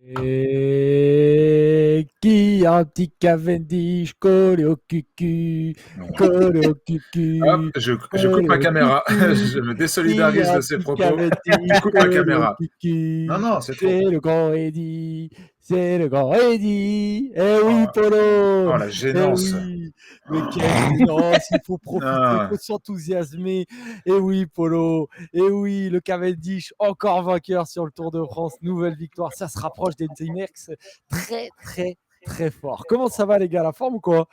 Et qui a un petit Cavendish collé au cucu, collé au Hop, cucu, je coupe collé ma au caméra. cucu. Je me Qui désolidarise a de un ces petit propos. Je Cavendish coupe ma collé au caméra. Non, cucu. non, c'est trop. C'est le grand Eddy, c'est le grand Eddy. Eh oui, Oh, Polo. oh, la Eh gênance. oui, le Cavendish. Oh, s'il faut profiter, il Non. faut s'enthousiasmer. Eh oui, Polo. Et oui, le Cavendish, encore vainqueur sur le Tour de France. Nouvelle victoire. Ça se rapproche des T-Max très, très, très fort. Comment ça va, les gars? La forme ou quoi?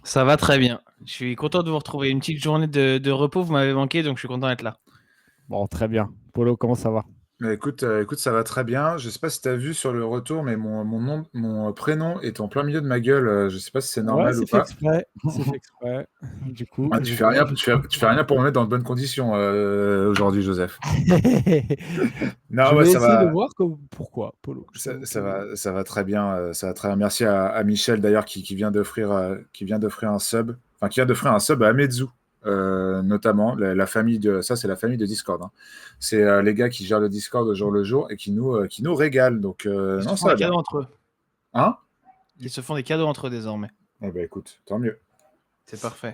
Ça va très bien. Je suis content de vous retrouver. Une petite journée de repos, vous m'avez manqué, donc je suis content d'être là. Bon, très bien. Polo, comment ça va? Mais écoute, ça va très bien. Je sais pas si tu as vu sur le retour, mais mon prénom est en plein milieu de ma gueule. Je sais pas si c'est Ouais, normal ou c'est fait pas. exprès. C'est fait exprès. Du coup, Ah, tu je fais sais pas. rien, tu fais rien pour me mettre dans de bonnes conditions aujourd'hui, Joseph. Non, Je ouais, vais ça essayer de va. voir pourquoi, Polo. Je t'avoue que. Ça va très bien. Ça va très bien. Merci à Michel d'ailleurs qui vient qui vient d'offrir un sub, enfin qui vient d'offrir un sub à Mezu, notamment la famille de ça, c'est la famille de Discord, hein. C'est les gars qui gèrent le Discord au jour le jour et qui nous régalent. Donc Ils se non, font ça des va bien. cadeaux entre eux. Hein? Ils se font des cadeaux entre eux désormais. Eh ben écoute, tant mieux. C'est parfait.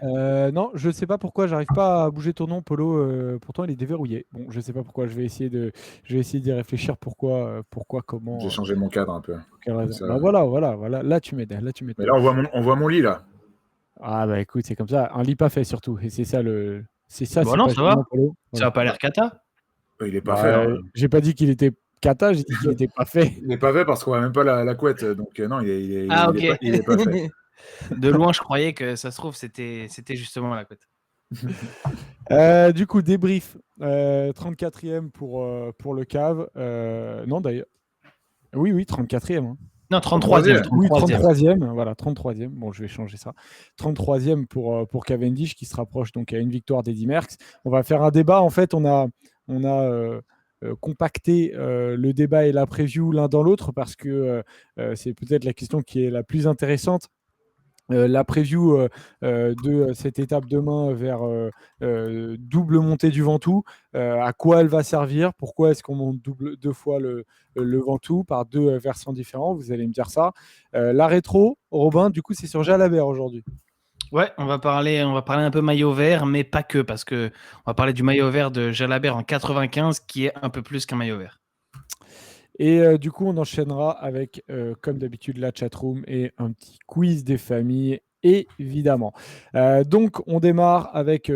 Non, je sais pas pourquoi j'arrive pas à bouger ton nom, Polo. Pourtant, il est déverrouillé. Bon, je sais pas pourquoi. Je vais essayer d'y réfléchir. Pourquoi, J'ai comment, changé mon cadre un peu. pour quelle Comme raison. ça. Bah voilà, voilà, voilà. Là, tu m'aides. Là, tu m'aides, Mais là, Polo. on voit mon lit là. Ah bah écoute, c'est comme ça. Un lit pas fait surtout. Et c'est ça Bon, c'est non, pas ça va. gênant, Polo. Ça Voilà. a pas l'air cata. Il est pas fait, Bah, hein. j'ai pas dit qu'il était cata. J'ai dit qu'il était pas fait. Il n'est pas fait parce qu'on voit même pas la couette. Donc non, Ah, ok. il est pas fait. De loin, je croyais que ça se trouve, c'était justement la côte. Du coup, débrief. 34e pour le cave. Non, d'ailleurs. Oui, 34e. Hein. Non, 33e. 33e. Oui, 33e. 33e. Voilà, 33e. Bon, je vais changer ça. 33e pour Cavendish qui se rapproche donc à une victoire d'Eddy Merckx. On va faire un débat. En fait, on a compacté le débat et la preview l'un dans l'autre parce que c'est peut-être la question qui est la plus intéressante. La preview de cette étape demain vers double montée du Ventoux, à quoi elle va servir, pourquoi est-ce qu'on monte deux fois le Ventoux par deux versants différents, vous allez me dire ça. La rétro, Robin, du coup, c'est sur Jalabert aujourd'hui. Ouais, on va parler un peu maillot vert, mais pas que, parce que on va parler du maillot vert de Jalabert en 95, qui est un peu plus qu'un maillot vert. Et du coup, on enchaînera avec, comme d'habitude, la chatroom et un petit quiz des familles, évidemment. Donc, on démarre avec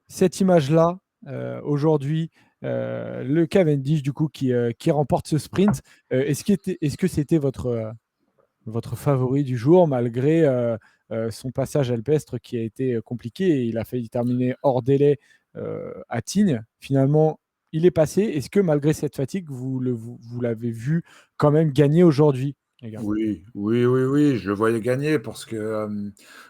cette image-là. Aujourd'hui, le Cavendish, du coup, qui remporte ce sprint. Est-ce que c'était votre favori du jour, malgré son passage alpestre qui a été compliqué et il a failli terminer hors délai à Tignes. Finalement, il est passé. Est-ce que malgré cette fatigue, vous l'avez vu quand même gagner aujourd'hui, les gars? Oui, je le voyais gagner parce que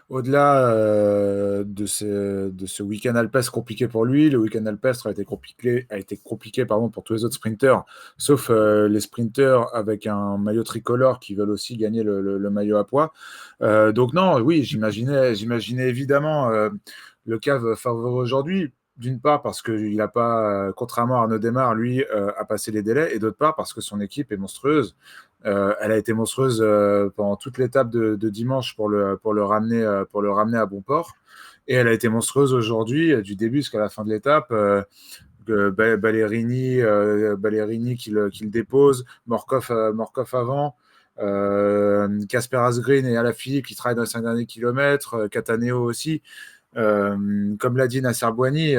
au-delà de ce week-end alpestre compliqué pour lui, le week-end alpestre a été compliqué pardon, pour tous les autres sprinteurs, sauf les sprinteurs avec un maillot tricolore qui veulent aussi gagner le maillot à pois. Donc non, oui, j'imaginais évidemment le cave favori aujourd'hui. D'une part parce qu'il n'a pas, contrairement à Arnaud Démare, lui, a passé les délais, et d'autre part parce que son équipe est monstrueuse. Elle a été monstrueuse pendant toute l'étape de dimanche pour le ramener à bon port. Et elle a été monstrueuse aujourd'hui, du début jusqu'à la fin de l'étape. Ballerini qui le dépose, Morkov avant, Casper Asgreen et Alaphilippe qui travaillent dans les 5 derniers kilomètres, Cataneo aussi. Comme l'a dit Nasser Bouhanni,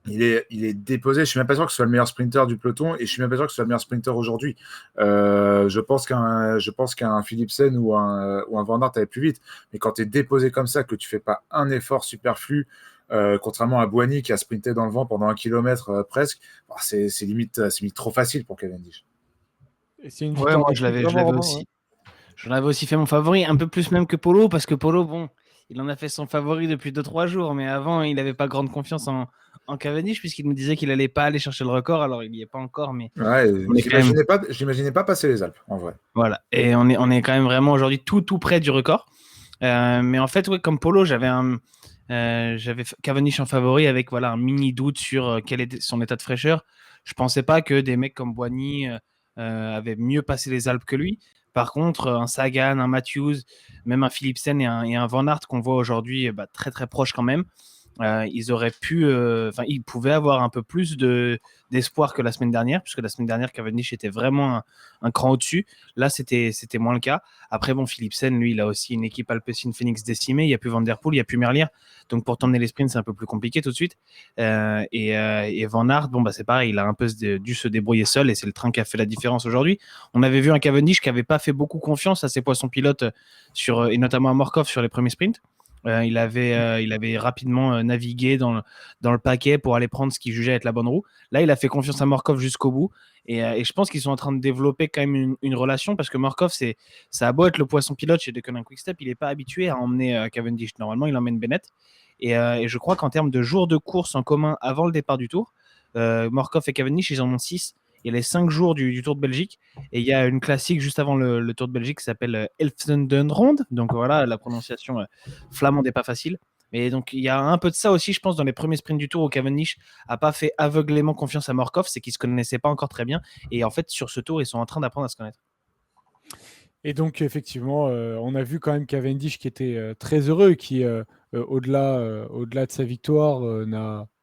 il est déposé. Je suis même pas sûr que ce soit le meilleur sprinter du peloton et je suis même pas sûr que ce soit le meilleur sprinter aujourd'hui. Je pense qu'un Philipsen ou un Van Aert allait plus vite. Mais quand tu es déposé comme ça, que tu fais pas un effort superflu, contrairement à Bouhanni qui a sprinté dans le vent pendant 1 kilomètre presque, bah, c'est limite trop facile pour Cavendish. Et c'est une Ouais, victoire moi de je qui, l'avais, je vraiment, l'avais Robin? Ouais. aussi. J'en avais aussi fait mon favori, un peu plus même que Polo, parce que Polo, bon, il en a fait son favori depuis 2-3 jours, mais avant, il n'avait pas grande confiance en Cavendish, puisqu'il nous disait qu'il n'allait pas aller chercher le record, alors il n'y est pas encore, mais Ouais, on est quand même. j'imaginais pas passer les Alpes, en vrai. Voilà, et on est quand même vraiment aujourd'hui tout près du record. Mais en fait, ouais, comme Polo, j'avais Cavendish en favori avec voilà, un mini doute sur quel était son état de fraîcheur. Je pensais pas que des mecs comme Bouhanni, avaient mieux passé les Alpes que lui. Par contre, un Sagan, un Matthews, même un Philipsen et un Van Aert qu'on voit aujourd'hui très très proche quand même, ils auraient pu, ils pouvaient avoir un peu plus d'espoir que la semaine dernière, puisque la semaine dernière, Cavendish était vraiment un cran au-dessus. Là, c'était moins le cas. Après, bon, Philipsen, lui, il a aussi une équipe Alpecin Phoenix décimée. Il n'y a plus Van Der Poel, il n'y a plus Merlier. Donc, pour t'emmener les sprints, c'est un peu plus compliqué tout de suite. Et Van Aert, c'est pareil, il a un peu dû se débrouiller seul et c'est le train qui a fait la différence aujourd'hui. On avait vu un Cavendish qui n'avait pas fait beaucoup confiance à ses poissons pilotes, et notamment à Morkov sur les premiers sprints. Il avait rapidement navigué dans le paquet pour aller prendre ce qu'il jugeait être la bonne roue. Là, il a fait confiance à Morkov jusqu'au bout. Et je pense qu'ils sont en train de développer quand même une relation parce que Morkov, ça a beau être le poisson pilote chez Deceuninck Quick-Step, il n'est pas habitué à emmener Cavendish. Normalement, il emmène Bennett. Et je crois qu'en termes de jours de course en commun avant le départ du tour, Morkov et Cavendish, ils en ont 6. Il y a les 5 jours du Tour de Belgique. Et il y a une classique juste avant le Tour de Belgique qui s'appelle Elfstedenronde. Donc voilà, la prononciation flamande n'est pas facile. Mais donc il y a un peu de ça aussi, je pense, dans les premiers sprints du Tour où Cavendish n'a pas fait aveuglément confiance à Morkov, c'est qu'ils ne se connaissaient pas encore très bien. Et en fait, sur ce Tour, ils sont en train d'apprendre à se connaître. Et donc, effectivement, on a vu quand même Cavendish qui était très heureux, qui, au-delà de sa victoire,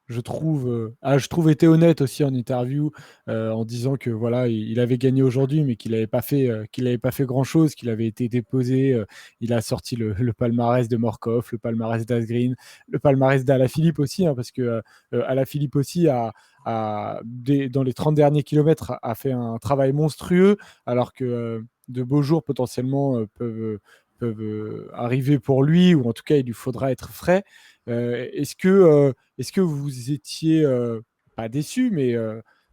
je trouve, été honnête aussi en interview, en disant que voilà, il avait gagné aujourd'hui, mais qu'il n'avait pas fait grand-chose, qu'il avait été déposé. Il a sorti le palmarès de Morkov, le palmarès d'Asgreen, le palmarès d'Alaphilippe aussi, hein, parce que Alaphilippe aussi dans les 30 derniers kilomètres, a fait un travail monstrueux, alors que de beaux jours potentiellement peuvent arriver pour lui, ou en tout cas il lui faudra être frais. Est-ce que vous étiez pas déçu, mais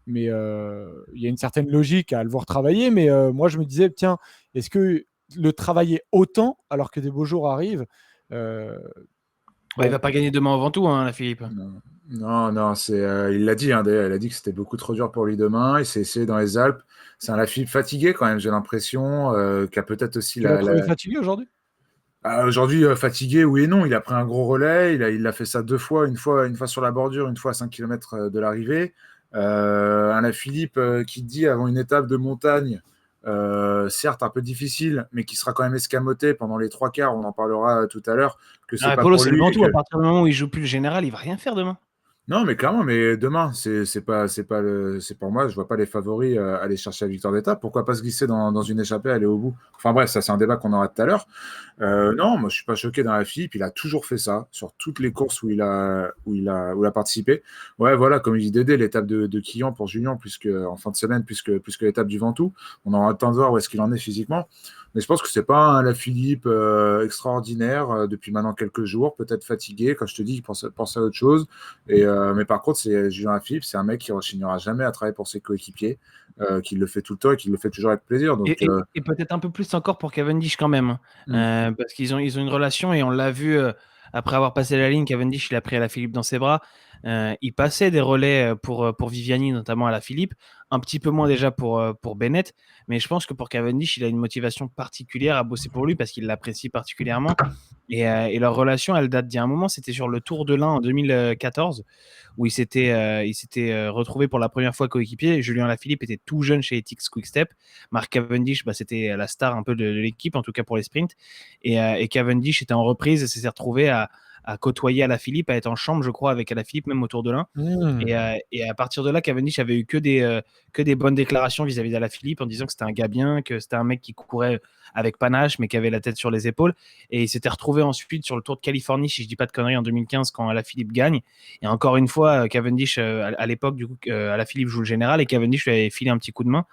il y a une certaine logique à le voir travailler, mais moi je me disais, tiens, est-ce que le travailler autant alors que des beaux jours arrivent, Il va pas gagner demain avant tout, hein, Philippe. Non, non, il l'a dit, hein, d'ailleurs, il a dit que c'était beaucoup trop dur pour lui demain. Il s'est essayé dans les Alpes. C'est un Lafilippe fatigué quand même, j'ai l'impression, qui a peut-être aussi tu l'as trouvé fatigué aujourd'hui? Aujourd'hui, fatigué, oui et non. Il a pris un gros relais. Il a fait ça 2 fois, une fois sur la bordure, une fois à 5 km de l'arrivée. Un Lafilippe qui dit avant une étape de montagne, certes un peu difficile, mais qui sera quand même escamoté pendant les 3 quarts. On en parlera tout à l'heure. Que c'est pas Polo, pour c'est le lui. Ventoux. À partir du moment où il joue plus le général, il va rien faire demain. Non, mais clairement, mais demain, c'est pour moi, je vois pas les favoris aller chercher la victoire d'étape. Pourquoi pas se glisser dans une échappée, aller au bout? Enfin bref, ça c'est un débat qu'on aura tout à l'heure. Non, moi je suis pas choqué dans la Philippe. Il a toujours fait ça sur toutes les courses où il a participé. Ouais, voilà, comme il dit Dédé, l'étape de Quillan pour Julien, en fin de semaine, plus que l'étape du Ventoux. On aura le temps de voir où est-ce qu'il en est physiquement. Mais je pense que c'est pas un Lafilippe extraordinaire depuis maintenant quelques jours, peut-être fatigué. Comme je te dis, il pense à autre chose. Mais par contre, Julien Lafilippe, c'est un mec qui ne rechignera jamais à travailler pour ses coéquipiers, qui le fait tout le temps et qui le fait toujours avec plaisir. Donc, Et peut-être un peu plus encore pour Cavendish quand même, parce qu'ils ont une relation et on l'a vu après avoir passé la ligne. Cavendish, il a pris Alaphilippe dans ses bras. Il passait des relais pour Viviani, notamment Alaphilippe, un petit peu moins déjà pour Bennett, mais je pense que pour Cavendish, il a une motivation particulière à bosser pour lui parce qu'il l'apprécie particulièrement. Et leur relation, elle date d'il y a un moment, c'était sur le Tour de l'Ain en 2014, où ils s'étaient retrouvés pour la première fois coéquipiers. Julien Alaphilippe était tout jeune chez Ethics Quick-Step. Mark Cavendish, c'était la star un peu de l'équipe, en tout cas pour les sprints. Et Cavendish était en reprise et s'est retrouvé à côtoyer Alaphilippe, à être en chambre, je crois, avec Alaphilippe, même autour de l'Ain. Et à partir de là, Cavendish avait eu que des bonnes déclarations vis-à-vis d'Alaphilippe en disant que c'était un gars bien, que c'était un mec qui courait avec panache, mais qui avait la tête sur les épaules. Et il s'était retrouvé ensuite sur le Tour de Californie, si je dis pas de conneries, en 2015, quand Alaphilippe gagne. Et encore une fois, Cavendish, à l'époque, du coup, Alaphilippe joue le général et Cavendish lui avait filé un petit coup de main.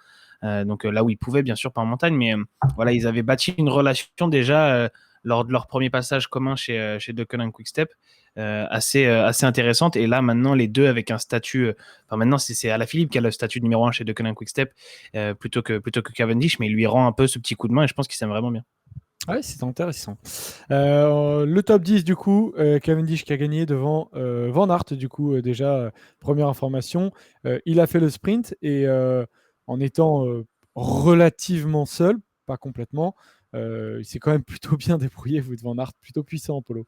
Donc là où il pouvait, bien sûr, pas en montagne, mais voilà, ils avaient bâti une relation déjà lors de leur premier passage commun chez Deceuninck Quick-Step, assez intéressante. Et là, maintenant, les deux avec un statut. Maintenant, c'est Alaphilippe qui a le statut numéro 1 chez Deceuninck Quick-Step plutôt que Cavendish, mais il lui rend un peu ce petit coup de main et je pense qu'il s'aime vraiment bien. Ouais, c'est intéressant. Le top 10, du coup, Cavendish qui a gagné devant Van Aert, du coup, déjà, première information. Il a fait le sprint et en étant relativement seul, pas complètement, il s'est quand même plutôt bien débrouillé, Wout van Aert, plutôt puissant, Polo.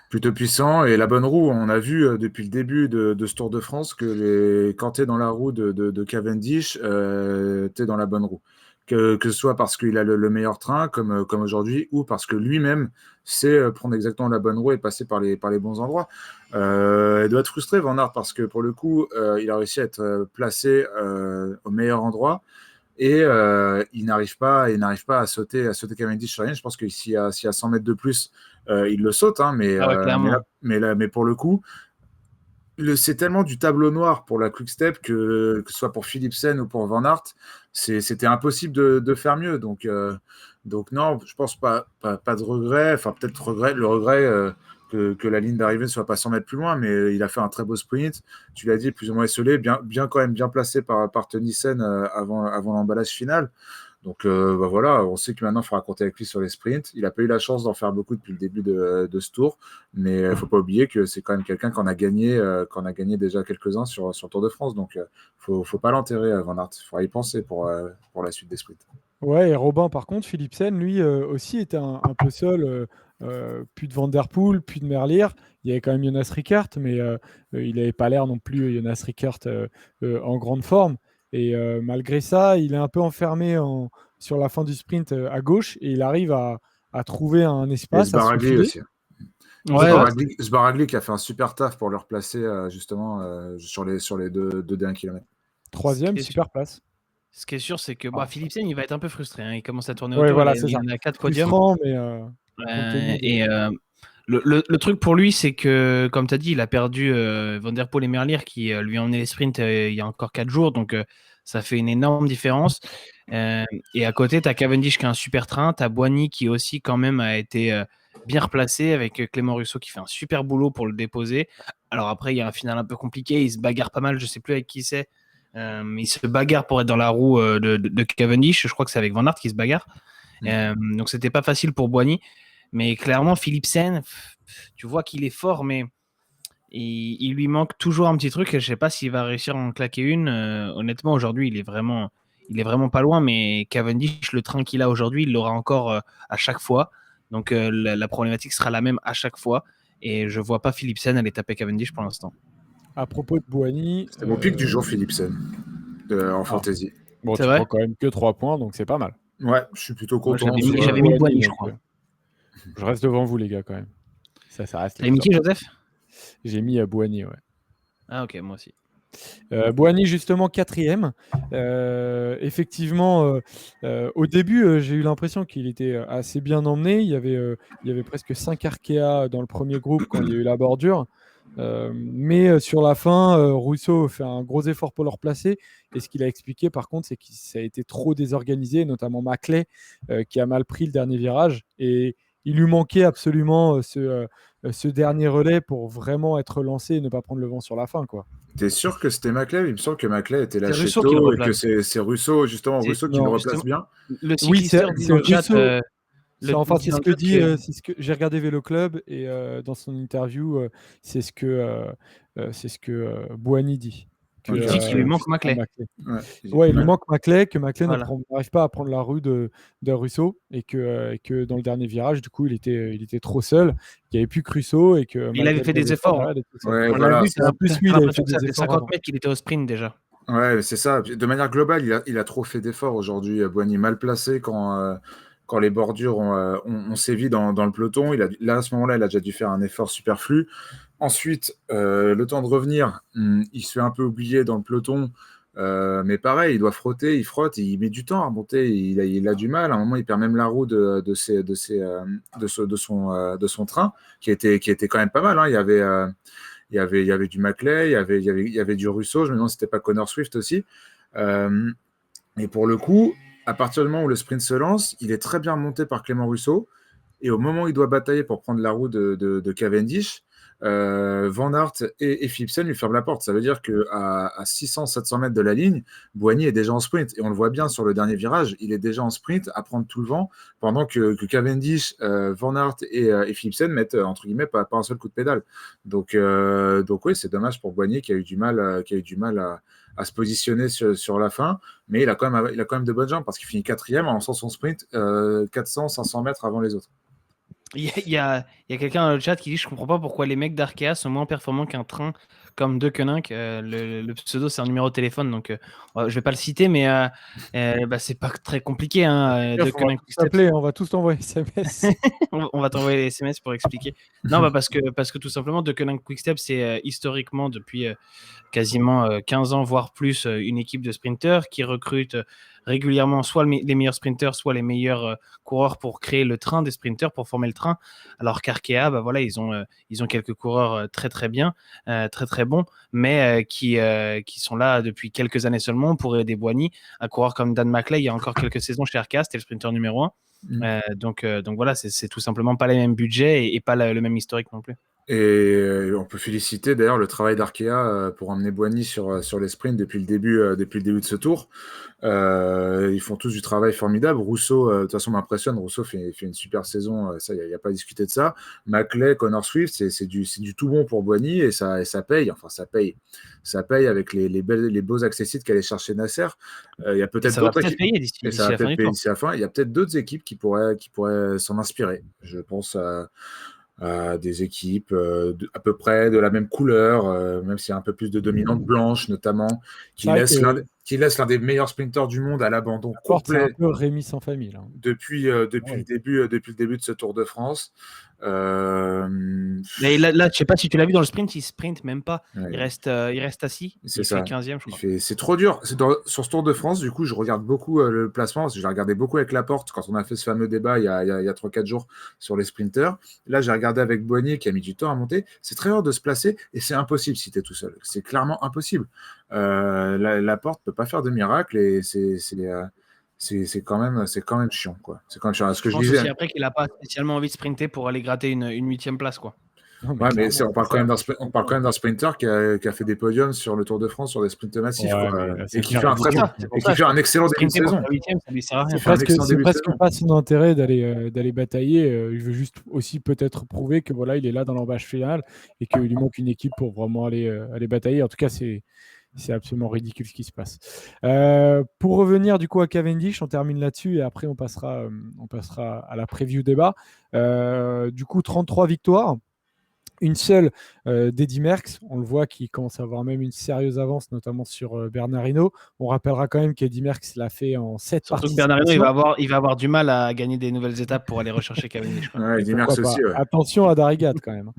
Plutôt puissant et la bonne roue. On a vu depuis le début de ce Tour de France que quand tu es dans la roue de Cavendish, tu es dans la bonne roue. Que ce soit parce qu'il a le meilleur train, comme aujourd'hui, ou parce que lui-même sait prendre exactement la bonne roue et passer par les bons endroits. Il doit être frustré, Van Aert, parce que pour le coup, il a réussi à être placé au meilleur endroit. Et il n'arrive pas à sauter Cavendish sur la ligne. Je pense que s'il y a 100 mètres de plus, il le saute, hein, Ah ouais, clairement. mais pour le coup, c'est tellement du tableau noir pour la Quick-Step que ce soit pour Philipsen ou pour Van Aert, c'était impossible de faire mieux. Donc non, je pense pas de regret. Enfin, peut-être le regret que la ligne d'arrivée ne soit pas 100 mètres plus loin, mais il a fait un très beau sprint. Tu l'as dit, plus ou moins esselé, quand même bien placé par Tenissen avant l'emballage final. Donc voilà, on sait que maintenant il faudra compter avec lui sur les sprints. Il n'a pas eu la chance d'en faire beaucoup depuis le début de ce tour, mais il ne faut pas oublier que c'est quand même quelqu'un qu'on a gagné déjà quelques-uns sur le Tour de France. Donc il ne faut pas l'enterrer, Van Aert. Il faudra y penser pour la suite des sprints. Ouais, et Robin, par contre, Philipsen, lui aussi était un peu seul. Plus de Van Der Poel, plus de Merlier. Il y avait quand même Jonas Rickert, mais il n'avait pas l'air non plus, Jonas Rickert, en grande forme. Et malgré ça, il est un peu enfermé sur la fin du sprint à gauche et il arrive à trouver un Et espace, à se Sbaragli faufiler. aussi. Ouais, Sbaragli qui a fait un super taf pour le replacer justement sur les deux derniers kilomètres. Ce qui Troisième, est sûr, super place. ce qui est sûr, c'est que Ah. Philipsen, il va être un peu frustré, hein. Il commence à tourner Ouais, autour. voilà, c'est Il ça. en a 4 podiums. Frustrant, mais compte tenu Et le truc pour lui, c'est que, comme tu as dit, il a perdu Van Der Poel et Merlier qui lui ont emmené les sprints il y a encore 4 jours. Donc, ça fait une énorme différence. Et à côté, tu as Cavendish qui a un super train. Tu as Boigny qui aussi, quand même, a été bien replacé avec Clément Russo qui fait un super boulot pour le déposer. Alors après, il y a un final un peu compliqué. Il se bagarre pas mal. Je sais plus avec qui c'est. Mais il se bagarre pour être dans la roue de Cavendish. Je crois que c'est avec Van Aert qui se bagarre. Donc, c'était pas facile pour Boigny. Mais clairement, Philipsen, tu vois qu'il est fort, mais il lui manque toujours un petit truc. Je ne sais pas s'il va réussir à en claquer une. Honnêtement, aujourd'hui, il est vraiment pas loin. Mais Cavendish, le train qu'il a aujourd'hui, il l'aura encore à chaque fois. Donc la problématique sera la même à chaque fois. Et je vois pas Philipsen aller taper Cavendish pour l'instant. à propos de Boigny. C'était mon pic du jour, Philipsen, en fantasy. Bon, C'est tu vrai prends quand même que 3 points, donc c'est pas mal. Ouais, je suis plutôt Moi, content. j'avais mis Boigny, je donc, crois. je reste devant vous, les gars, quand même. Ça reste. T'as mis qui, Joseph? J'ai mis Boigny, ouais. Ah, ok, moi aussi. Boigny, justement, 4e. Effectivement, au début, j'ai eu l'impression qu'il était assez bien emmené. Il y avait presque 5 Arkea dans le premier groupe quand il y a eu la bordure. Mais sur la fin, Rousseau fait un gros effort pour le replacer. Et ce qu'il a expliqué, par contre, c'est que ça a été trop désorganisé, notamment Maclay, qui a mal pris le dernier virage. Et il lui manquait absolument ce dernier relais pour vraiment être lancé et ne pas prendre le vent sur la fin, quoi. T'es sûr que c'était Maclay? Il me semble que Maclay était C'est lâché Russo qui le tôt et que replace. c'est Russo, justement, Russo qui le Non, replace bien. Le Oui, cyclisteur dit c'est dans le chat. Russo. Enfin, dit c'est dans ce le que chat dit, que- c'est ce que j'ai regardé Vélo Club et dans son interview, c'est ce que Boigny dit. Que, Ok. Il dit qu'il lui manque justement, Maclay. Maclay. Ouais. Ouais, il lui manque Maclay, que Maclay Voilà. n'arrive pas à prendre la rue de Russo et que dans le dernier virage, du coup, il était trop seul. Il n'y avait plus que Russo et que Il avait malgré fait le des effort, efforts, hein. il était tout seul. Ouais, On l'a voilà. vu, Et en plus, t'as oui, il avait fait l'impression que ça des fait efforts 50 avant. mètres qu'il était au sprint déjà. Ouais, c'est ça. De manière globale, il a trop fait d'efforts aujourd'hui. Boigny mal placé quand les bordures ont sévi dans le peloton. Là, à ce moment-là, il a déjà dû faire un effort superflu. Ensuite, le temps de revenir, il se fait un peu oublier dans le peloton. Mais pareil, il doit frotter, il frotte, il met du temps à remonter. Il a du mal. À un moment, il perd même la roue de son train, qui était quand même pas mal, hein. Il y avait du Maclay, il y avait du Russo. Je me demande si c'était pas Connor Swift aussi. Euh, et pour le coup, à partir du moment où le sprint se lance, il est très bien monté par Clément Russo. Et au moment où il doit batailler pour prendre la roue de Cavendish, Van Aert et Philipsen lui ferment la porte. Ça veut dire qu'à 600-700 mètres de la ligne, Boigny est déjà en sprint. Et on le voit bien sur le dernier virage, il est déjà en sprint à prendre tout le vent, pendant que Cavendish, Van Aert et Philipsen mettent, entre guillemets, pas un seul coup de pédale. Donc oui, c'est dommage pour Boigny qui a eu du mal à se positionner sur la fin, mais il a quand même de bonnes jambes parce qu'il finit 4e en lançant son sprint 400-500 mètres avant les autres. Il y a quelqu'un dans le chat qui dit je comprends pas pourquoi les mecs d'Arkea sont moins performants qu'un train comme De Koninck. Le pseudo c'est un numéro de téléphone donc je vais pas le citer mais c'est pas très compliqué hein, De Koninck. On va tous t'envoyer SMS. On va t'envoyer les SMS pour expliquer. Non parce que tout simplement De Koninck Quickstep c'est historiquement depuis quasiment 15 ans voire plus une équipe de sprinters qui recrute régulièrement soit les meilleurs sprinters, soit les meilleurs coureurs pour créer le train des sprinters, pour former le train. Alors qu'Arkea, voilà, ils ont quelques coureurs très très bien, très très bons, mais qui sont là depuis quelques années seulement pour aider Boigny. Un coureur comme Dan Maclay, il y a encore quelques saisons chez Arkea, c'était le sprinter numéro 1. Donc voilà, c'est tout simplement pas les mêmes budgets et pas le même historique non plus. Et on peut féliciter d'ailleurs le travail d'Arkea pour emmener Boigny sur les sprints depuis le début de ce tour. Ils font tous du travail formidable. Rousseau, de toute façon, m'impressionne. Rousseau fait une super saison, ça, il n'y a pas à discuter de ça. Maclay, Connor Swift, c'est du tout bon pour Boigny et ça paye. Enfin, ça paye avec les beaux accessites qu'allait chercher Nasser. Il y a peut-être d'autres équipes. Payer d'ici la fin. Il y a peut-être d'autres équipes qui pourraient s'en inspirer. Je pense à des équipes à peu près de la même couleur, même s'il y a un peu plus de dominante blanche notamment, qui laisse l'un des meilleurs sprinters du monde à l'abandon complet. C'est un peu Rémi sans famille là. Depuis le début de ce Tour de France. Mais là, je sais pas si tu l'as vu dans le sprint, il sprint même pas. Ouais. Il reste assis. C'est ça. Fait 15e, je crois. C'est trop dur. Sur ce Tour de France, du coup, je regarde beaucoup le placement. Parce que j'ai regardé beaucoup avec Laporte quand on a fait ce fameux débat il y a 3-4 jours sur les sprinters. Là, j'ai regardé avec Boigny qui a mis du temps à monter. C'est très dur de se placer et c'est impossible si tu es tout seul. C'est clairement impossible. Laporte ne peut pas faire de miracle et c'est quand même chiant, quoi. C'est quand même chiant. Ce que je disais aussi après qu'il n'a pas spécialement envie de sprinter pour aller gratter une 8e place, quoi. Ouais, mais on parle quand même d'un sprinter qui a fait des podiums sur le Tour de France sur des sprints massifs, et qui fait un excellent début de saison. C'est presque pas son intérêt d'aller batailler. Il veut juste aussi peut-être prouver que voilà, il est là dans l'embâche finale et qu'il lui manque une équipe pour vraiment aller batailler. En tout cas, c'est absolument ridicule ce qui se passe. Pour revenir du coup à Cavendish, on termine là-dessus et après on passera à la preview débat. Du coup, 33 victoires. Une seule d'Eddy Merckx, on le voit qui commence à avoir même une sérieuse avance, notamment sur Bernard Hinault. On rappellera quand même qu'Eddy Merckx l'a fait en 7 participations. Surtout que Bernard Hinault, il va avoir du mal à gagner des nouvelles étapes pour aller rechercher Cavendish. Ouais, Eddy Merckx aussi. Ouais. Attention à Darigat quand même.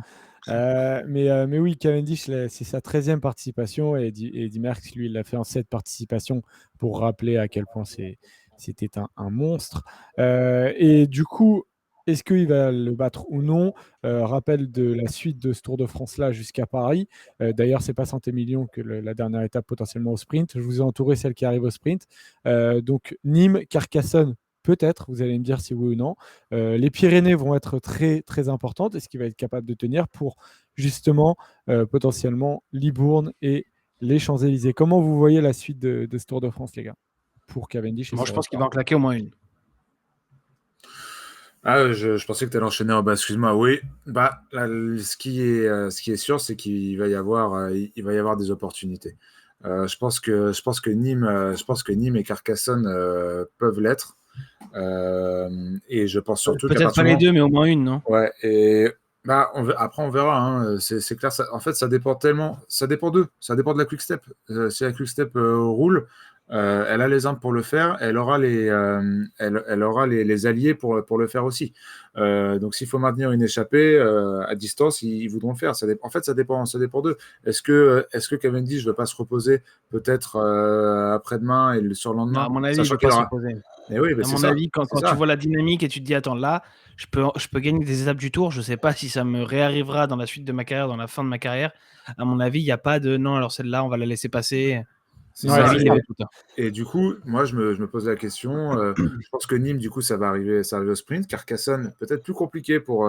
Mais oui, Cavendish, c'est sa 13e participation et Eddy Merckx, lui, il l'a fait en 7 participations pour rappeler à quel point c'était un monstre. Et du coup, est-ce qu'il va le battre ou non? Rappel de la suite de ce Tour de France-là jusqu'à Paris. D'ailleurs, c'est pas Saint-Émilion que la dernière étape potentiellement au sprint. Je vous ai entouré celle qui arrive au sprint. Donc, Nîmes, Carcassonne, peut-être, vous allez me dire si oui ou non. Les Pyrénées vont être très, très importantes. Est-ce qu'il va être capable de tenir pour justement potentiellement Libourne et les Champs-Élysées? Comment vous voyez la suite de ce Tour de France, les gars, pour Cavendish? Moi, je pense qu'il va en claquer au moins une. Je pensais que tu allais enchaîner. Excuse-moi, oui. Ce qui est sûr, c'est qu'il va y avoir des opportunités. Je pense que Nîmes et Carcassonne peuvent l'être. Et je pense surtout peut-être pas les deux, mais au moins une, non? Ouais. Et après on verra. Hein. C'est clair. En fait, ça dépend tellement. Ça dépend d'eux. Ça dépend de la Quick-Step. Si la Quick-Step roule. Elle a les armes pour le faire, elle aura les alliés pour le faire aussi. Donc s'il faut maintenir une échappée à distance, ils voudront le faire. En fait, ça dépend d'eux. Est-ce que Cavendish ne veut pas se reposer peut-être après-demain et le surlendemain? À mon avis, il ne veut pas se reposer. Mais oui, à mon avis, quand tu vois la dynamique et tu te dis, attends, là, je peux gagner des étapes du Tour, je ne sais pas si ça me réarrivera dans la suite de ma carrière, dans la fin de ma carrière. À mon avis, il n'y a pas de non, alors celle-là, on va la laisser passer. Et du coup, moi, je me pose la question. Je pense que Nîmes, du coup, ça va arriver au sprint. Carcassonne, peut-être plus compliqué pour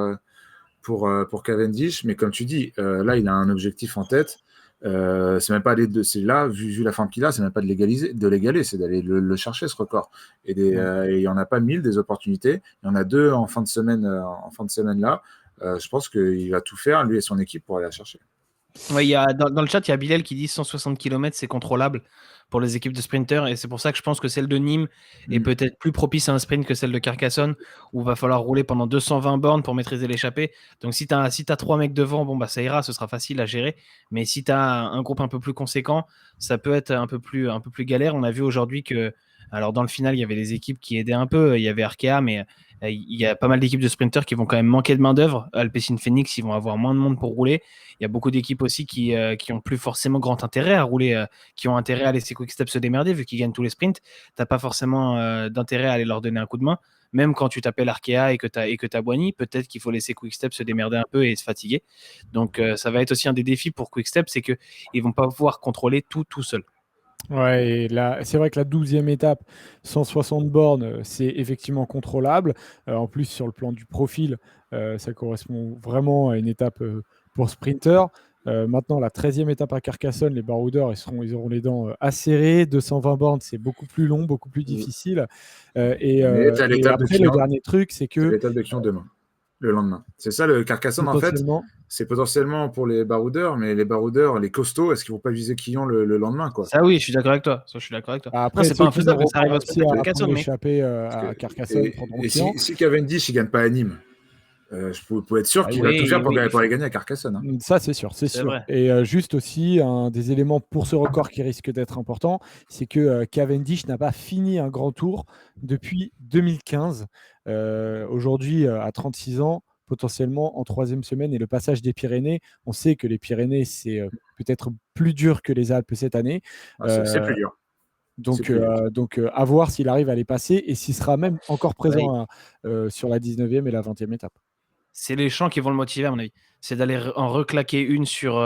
Cavendish, mais comme tu dis, là, il a un objectif en tête. C'est même pas c'est là, vu la forme qu'il a, c'est même pas de l'égaler, c'est d'aller le chercher ce record. Et il y en a pas 1000 des opportunités. Il y en a 2 en fin de semaine là. Je pense qu'il va tout faire, lui et son équipe, pour aller la chercher. Ouais, dans le chat, il y a Bilal qui dit 160 km, c'est contrôlable pour les équipes de sprinters. Et c'est pour ça que je pense que celle de Nîmes est peut-être plus propice à un sprint que celle de Carcassonne, où il va falloir rouler pendant 220 bornes pour maîtriser l'échappée. Donc si tu as 3 mecs devant, bon, bah, ça ira, ce sera facile à gérer. Mais si tu as un groupe un peu plus conséquent, ça peut être un peu plus galère. On a vu aujourd'hui que, alors dans le final, il y avait des équipes qui aidaient un peu. Il y avait Arkea, mais il y a pas mal d'équipes de sprinters qui vont quand même manquer de main-d'œuvre. Alpecin Phoenix, ils vont avoir moins de monde pour rouler. Il y a beaucoup d'équipes aussi qui ont plus forcément grand intérêt à rouler, qui ont intérêt à laisser Quick-Step se démerder vu qu'ils gagnent tous les sprints. T'as pas forcément d'intérêt à aller leur donner un coup de main. Même quand tu t'appelles Arkea et que t'as Boigny, peut-être qu'il faut laisser Quick-Step se démerder un peu et se fatiguer. Donc ça va être aussi un des défis pour Quick-Step, c'est qu'ils vont pas pouvoir contrôler tout seul. Ouais, et là, c'est vrai que la 12e étape, 160 bornes, c'est effectivement contrôlable. En plus, sur le plan du profil, ça correspond vraiment à une étape pour sprinter. Maintenant, la 13e étape à Carcassonne, les baroudeurs, ils auront les dents acérées. 220 bornes, c'est beaucoup plus long, beaucoup plus difficile. Et Mais l'étape de après, le Quion, dernier truc, c'est t'as que l'étape de Quion demain, le lendemain. C'est ça, le Carcassonne, en fait, potentiellement, c'est potentiellement pour les baroudeurs, mais les baroudeurs, les costauds, est-ce qu'ils vont pas viser Quillon le lendemain, quoi? Ça, oui, je suis d'accord avec toi. Non, après, c'est pas ceux qui infaisable que n'auront ça pas arrive au sprint réussi de à prendre Carcassonne, mais l'échappée Parce à que- Carcassonne prendront et Quion. si Cavendish ne gagne pas à Nîmes, je peux être sûr Ah, qu'il va tout oui, faire pour, oui, pour aller gagner à Carcassonne, hein. Ça, c'est sûr, c'est c'est sûr. vrai. Et juste aussi, un des éléments pour ce record qui risque d'être important, c'est que Cavendish n'a pas fini un grand tour depuis 2015. Aujourd'hui, à 36 ans, potentiellement en troisième semaine, et le passage des Pyrénées, on sait que les Pyrénées, c'est peut-être plus dur que les Alpes cette année. Ah, c'est Euh, plus dur. C'est donc, plus dur. à voir s'il arrive à les passer et s'il sera même encore Ouais, présent sur la 19e et la 20e étape. c'est les champs qui vont le motiver, à mon avis. C'est d'aller en reclaquer une sur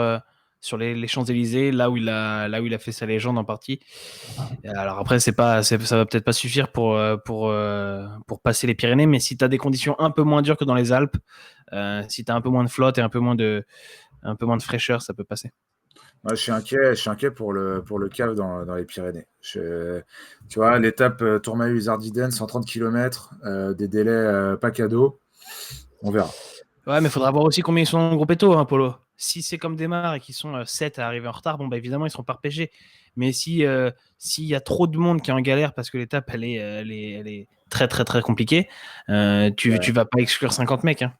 les Champs-Élysées, là où il a fait sa légende en partie. Et alors après, ça va peut-être pas suffire pour passer les Pyrénées, mais si tu as des conditions un peu moins dures que dans les Alpes, si tu as un peu moins de flotte et un peu moins de fraîcheur, ça peut passer. Moi, je suis inquiet pour le CAV dans les Pyrénées. Tu vois, l'étape Tourmalet-Ardiden, 130 km, des délais pas cadeaux. On verra. Ouais, mais il faudra voir aussi combien ils sont dans le groupe Eto, hein, Polo. Si c'est comme Desmar et qu'ils sont 7 à arriver en retard, bon, bah, évidemment, ils seront pas repêchés. Mais s'il y a trop de monde qui est en galère parce que l'étape, elle est très, très, très compliquée, tu vas pas exclure 50 mecs. Hein.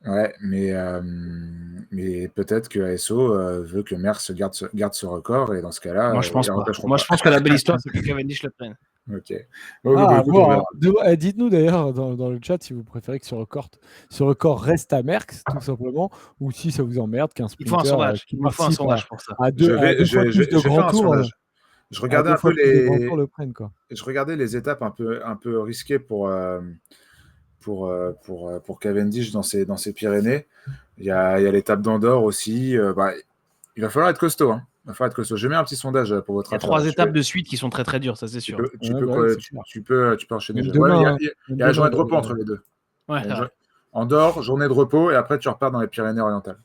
Ouais, mais peut-être que ASO veut que Merckx garde ce record, et dans ce cas-là, Moi, je pense ils ne pas. repêcheront Moi, pas. je pense que la belle histoire, c'est que Cavendish le prenne. Ok. Bon, Ah, bah, à écoute, on voir, verra. hein. Dites-nous d'ailleurs dans le chat si vous préférez que ce record reste à Merckx, tout simplement, ou si ça vous emmerde qu'un Il faut un sprinter sondage. qui Il nous faut un participe sondage pour ça. à Je deux vais, fois je, je, plus de je vais grands faire un tours, sondage. Je à regardais deux un peu fois plus de grands tours le prennent, quoi. je regardais les étapes un peu risquées pour Cavendish dans ces Pyrénées. Il y a l'étape d'Andorre aussi. Il va falloir être costaud, hein. Il va falloir être costaud. Je mets un petit sondage pour votre Il y a affaire. 3 étapes de suite qui sont très, très dures, ça, c'est sûr. Ouais, bah ouais, c'est clair. Tu peux enchaîner. Même Ouais, demain, hein. il Même y a la demain, journée de repos entre les deux. Ouais, Il y a ouais. Andorre, journée de repos, et après tu repars dans les Pyrénées-Orientales.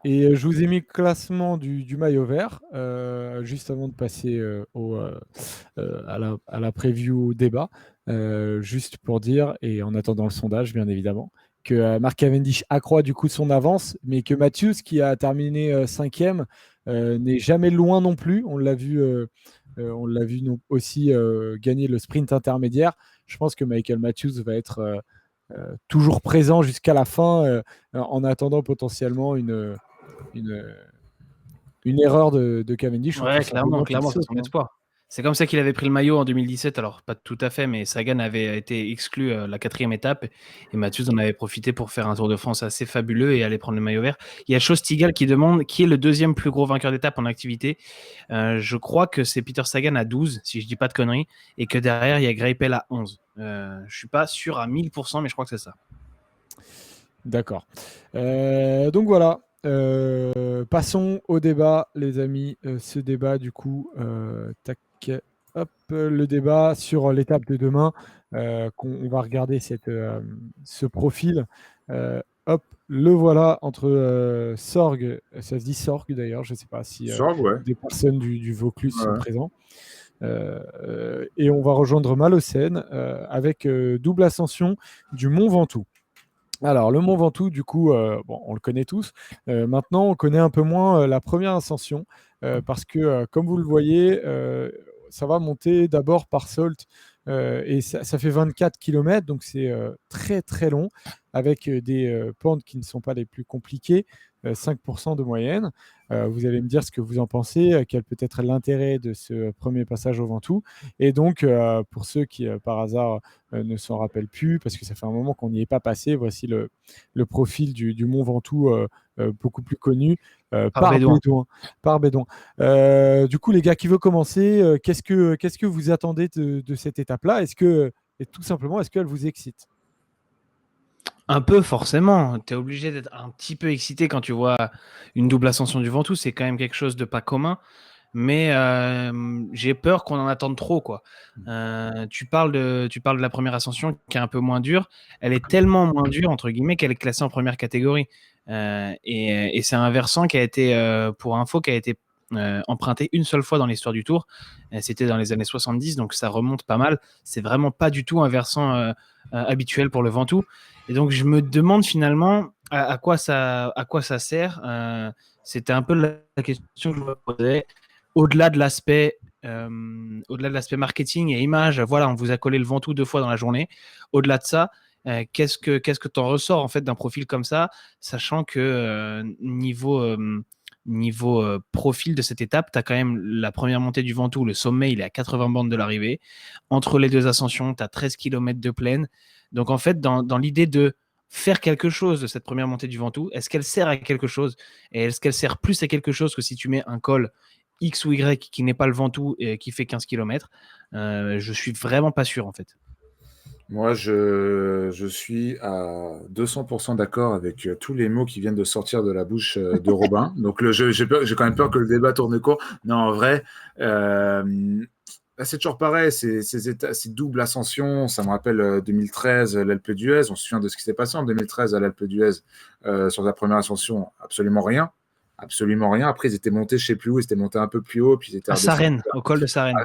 Et je vous ai mis le classement du maillot vert, juste avant de passer à la preview au débat, juste pour dire, et en attendant le sondage, bien évidemment, que Mark Cavendish accroît du coup son avance, mais que Matthews, qui a terminé cinquième, n'est jamais loin non plus. On l'a vu, aussi gagner le sprint intermédiaire. Je pense que Michael Matthews va être toujours présent jusqu'à la fin, en attendant potentiellement une, une erreur de Cavendish ou tout Ouais, clairement, simplement qu'il clairement, c'est saute, son hein. espoir. C'est comme ça qu'il avait pris le maillot en 2017. Alors, pas tout à fait, mais Sagan avait été exclu la 4e étape et Matthews en avait profité pour faire un Tour de France assez fabuleux et aller prendre le maillot vert. Il y a Chostigal qui demande qui est le deuxième plus gros vainqueur d'étape en activité. Je crois que c'est Peter Sagan à 12, si je dis pas de conneries, et que derrière, il y a Greipel à 11. Je suis pas sûr à 1000%, mais je crois que c'est ça. D'accord. Donc voilà. Passons au débat, les amis. Ce débat, du coup, tac, hop, le débat sur l'étape de demain. On va regarder ce profil. Hop, le voilà entre Sorg, ça se dit Sorg d'ailleurs, je ne sais pas si Sorg, ouais. des personnes du Vaucluse sont Ouais. présents. Et on va rejoindre Malocène avec double ascension du Mont Ventoux. Alors, le Mont Ventoux, du coup, bon, on le connaît tous. Maintenant, on connaît un peu moins la première ascension parce que, comme vous le voyez, ça va monter d'abord par Sault et ça fait 24 km, donc c'est très très long avec des pentes qui ne sont pas les plus compliquées, 5% de moyenne. Vous allez me dire ce que vous en pensez, quel peut être l'intérêt de ce premier passage au Ventoux. Et donc, pour ceux qui, par hasard, ne s'en rappellent plus, parce que ça fait un moment qu'on n'y est pas passé, voici le profil du Mont Ventoux beaucoup plus connu Par par Bédouin. Bédouin. Par Bédouin. Du coup, les gars, qui veut commencer qu'est-ce que vous attendez de cette étape-là? Et tout simplement, est-ce qu'elle vous excite? Un peu, forcément. Tu es obligé d'être un petit peu excité quand tu vois une double ascension du Ventoux. C'est quand même quelque chose de pas commun. Mais j'ai peur qu'on en attende trop, quoi. Tu parles de la première ascension qui est un peu moins dure. Elle est tellement moins dure, entre guillemets, qu'elle est classée en première catégorie. Et c'est un versant qui a été, pour info, qui a été emprunté une seule fois dans l'histoire du Tour. C'était dans les années 70, donc ça remonte pas mal. C'est vraiment pas du tout un versant habituel pour le Ventoux. Et donc je me demande finalement à quoi ça sert. C'était un peu la question que je me posais. Au-delà de l'aspect marketing et image, voilà, on vous a collé le Ventoux 2 fois dans la journée. Au-delà de ça, qu'est-ce que tu en ressors en fait d'un profil comme ça, sachant que niveau profil de cette étape, tu as quand même la première montée du Ventoux, le sommet, il est à 80 bandes de l'arrivée. Entre les deux ascensions, tu as 13 km de plaine. Donc en fait, dans l'idée de faire quelque chose de cette première montée du Ventoux, est-ce qu'elle sert à quelque chose? Et est-ce qu'elle sert plus à quelque chose que si tu mets un col X ou Y qui n'est pas le Ventoux et qui fait 15 km? Je suis vraiment pas sûr en fait. Moi, je suis à 200% d'accord avec tous les mots qui viennent de sortir de la bouche de Robin. Donc, j'ai quand même peur que le débat tourne court. Non, en vrai, c'est toujours pareil. Ces doubles ascensions, ça me rappelle 2013, l'Alpe d'Huez. On se souvient de ce qui s'est passé en 2013 à l'Alpe d'Huez sur la première ascension. Absolument rien. Absolument rien. Après, ils étaient montés, je sais plus où, ils étaient montés un peu plus haut, puis ils étaient À redescendus. Sarenne, au col de Sarenne.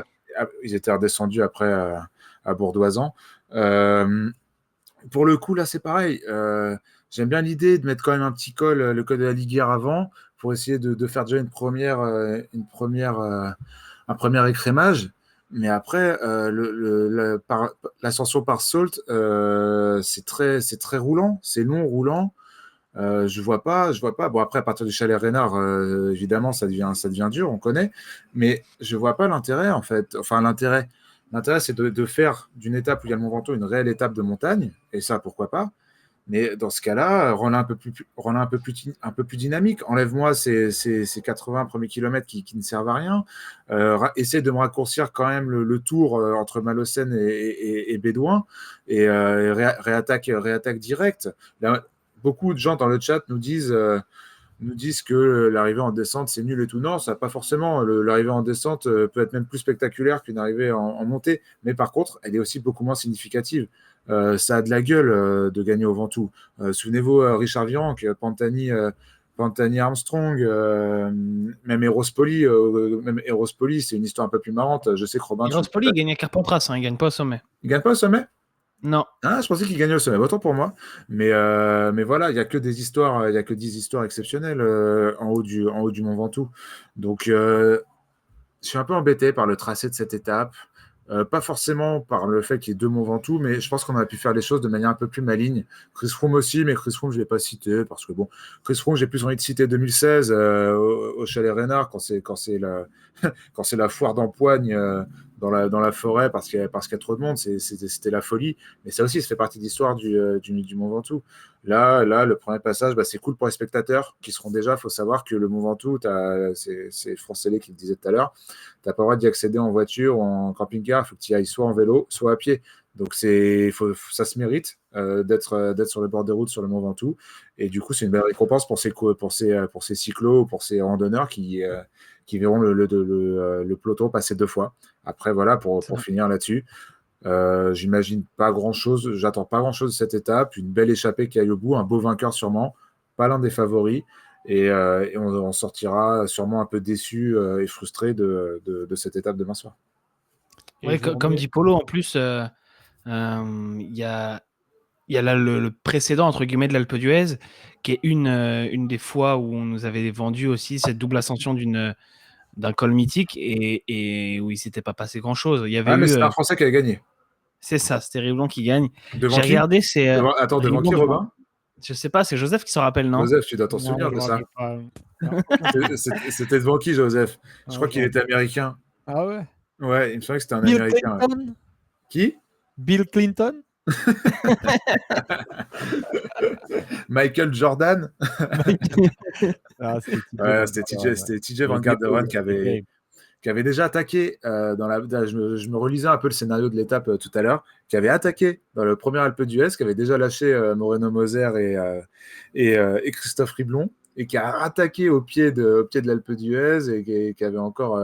Ils étaient redescendus après à Bourdoisan. Euh, pour le coup, là, c'est pareil. J'aime bien l'idée de mettre quand même un petit col, le col de la Liguière avant, pour essayer de faire déjà un premier écrémage. Mais après, l'ascension par Sault, c'est très roulant, c'est long, roulant. Je vois pas, je vois pas. Bon, après, à partir du chalet Reynard, évidemment, ça devient dur, on connaît. Mais je vois pas l'intérêt, en fait. Enfin, l'intérêt, c'est de faire d'une étape où il y a le Mont Ventoux une réelle étape de montagne. Et ça, pourquoi pas. Mais dans ce cas-là, rends-la un peu plus dynamique. Enlève-moi ces 80 premiers kilomètres qui ne servent à rien. Essaie de me raccourcir quand même le tour entre Malocène et Bédouin et réattaque direct. Là, beaucoup de gens dans le chat nous disent que l'arrivée en descente, c'est nul et tout. Non, ça pas forcément. L'arrivée en descente peut être même plus spectaculaire qu'une arrivée en montée. Mais par contre, elle est aussi beaucoup moins significative. Ça a de la gueule de gagner au Ventoux. Souvenez-vous, Richard Virenque, Pantani Armstrong, même Eros Poli, c'est une histoire un peu plus marrante. Je sais que Robin, tu Rospoli, il gagne à Carpentras, hein, il gagne pas au sommet. ne gagne pas au sommet. Non. Ah, je pensais qu'il gagnait au sommet. Autant pour moi. Mais voilà, il n'y a que des histoires, il y a que 10 histoires exceptionnelles en haut du Mont Ventoux. Donc, je suis un peu embêté par le tracé de cette étape. Pas forcément par le fait qu'il y ait deux Mont Ventoux, mais je pense qu'on aurait pu faire les choses de manière un peu plus maligne. Chris Froome aussi, mais Chris Froome, je ne l'ai pas cité parce que bon, Chris Froome, j'ai plus envie de citer 2016 au Chalet Reynard quand c'est la foire d'empoigne dans la forêt parce qu'il y a trop de monde, c'était la folie. Mais ça aussi, ça fait partie de l'histoire du Mont Ventoux. Là, le premier passage, bah, c'est cool pour les spectateurs qui seront déjà. Il faut savoir que le Mont Ventoux, c'est Francélé qui le disait tout à l'heure, tu n'as pas le droit d'y accéder en voiture ou en camping-car. Il faut que tu y ailles soit en vélo, soit à pied. Donc ça se mérite d'être sur le bord des routes sur le Mont Ventoux. Et du coup, c'est une belle récompense pour ces cyclos, pour ces randonneurs qui verront le peloton passer 2 fois. Après, voilà, pour finir là-dessus. J'imagine pas grand-chose, j'attends pas grand-chose de cette étape. Une belle échappée qui aille au bout, un beau vainqueur sûrement, pas l'un des favoris. Et on sortira sûrement un peu déçu et frustré de cette étape demain soir. Ouais, comme dit Polo, en plus, il y a Il y a là le précédent, entre guillemets, de l'Alpe d'Huez, qui est une des fois où on nous avait vendu aussi cette double ascension d'un col mythique et où il s'était pas passé grand-chose. Il y avait Ah, mais eu... c'est un Français qui a gagné. c'est ça, c'était Riblon qui gagne. Devant J'ai qui? regardé, c'est Attends, devant Riblon qui, devant... Robin? Je sais pas, c'est Joseph qui s'en rappelle, non? Joseph, tu dois t'en Non, souvenir je de me ça. rappelle pas. Non, aucun souvenir. C'était devant qui, Joseph? Je Non, crois je qu'il me était américain. Ah ouais? Ouais, il me semblait que c'était un Bill américain. Ouais. Clinton? Qui? Bill Clinton? Michael Jordan? Ah, c'était TJ Ouais, Van c'était Garderen, ouais. TJ Van Garderen qui avait déjà attaqué je me relisais un peu le scénario de l'étape tout à l'heure, qui avait attaqué dans le premier Alpe d'Huez, qui avait déjà lâché Moreno Moser et Christophe Riblon, et qui a attaqué au pied de l'Alpe d'Huez et qui avait encore,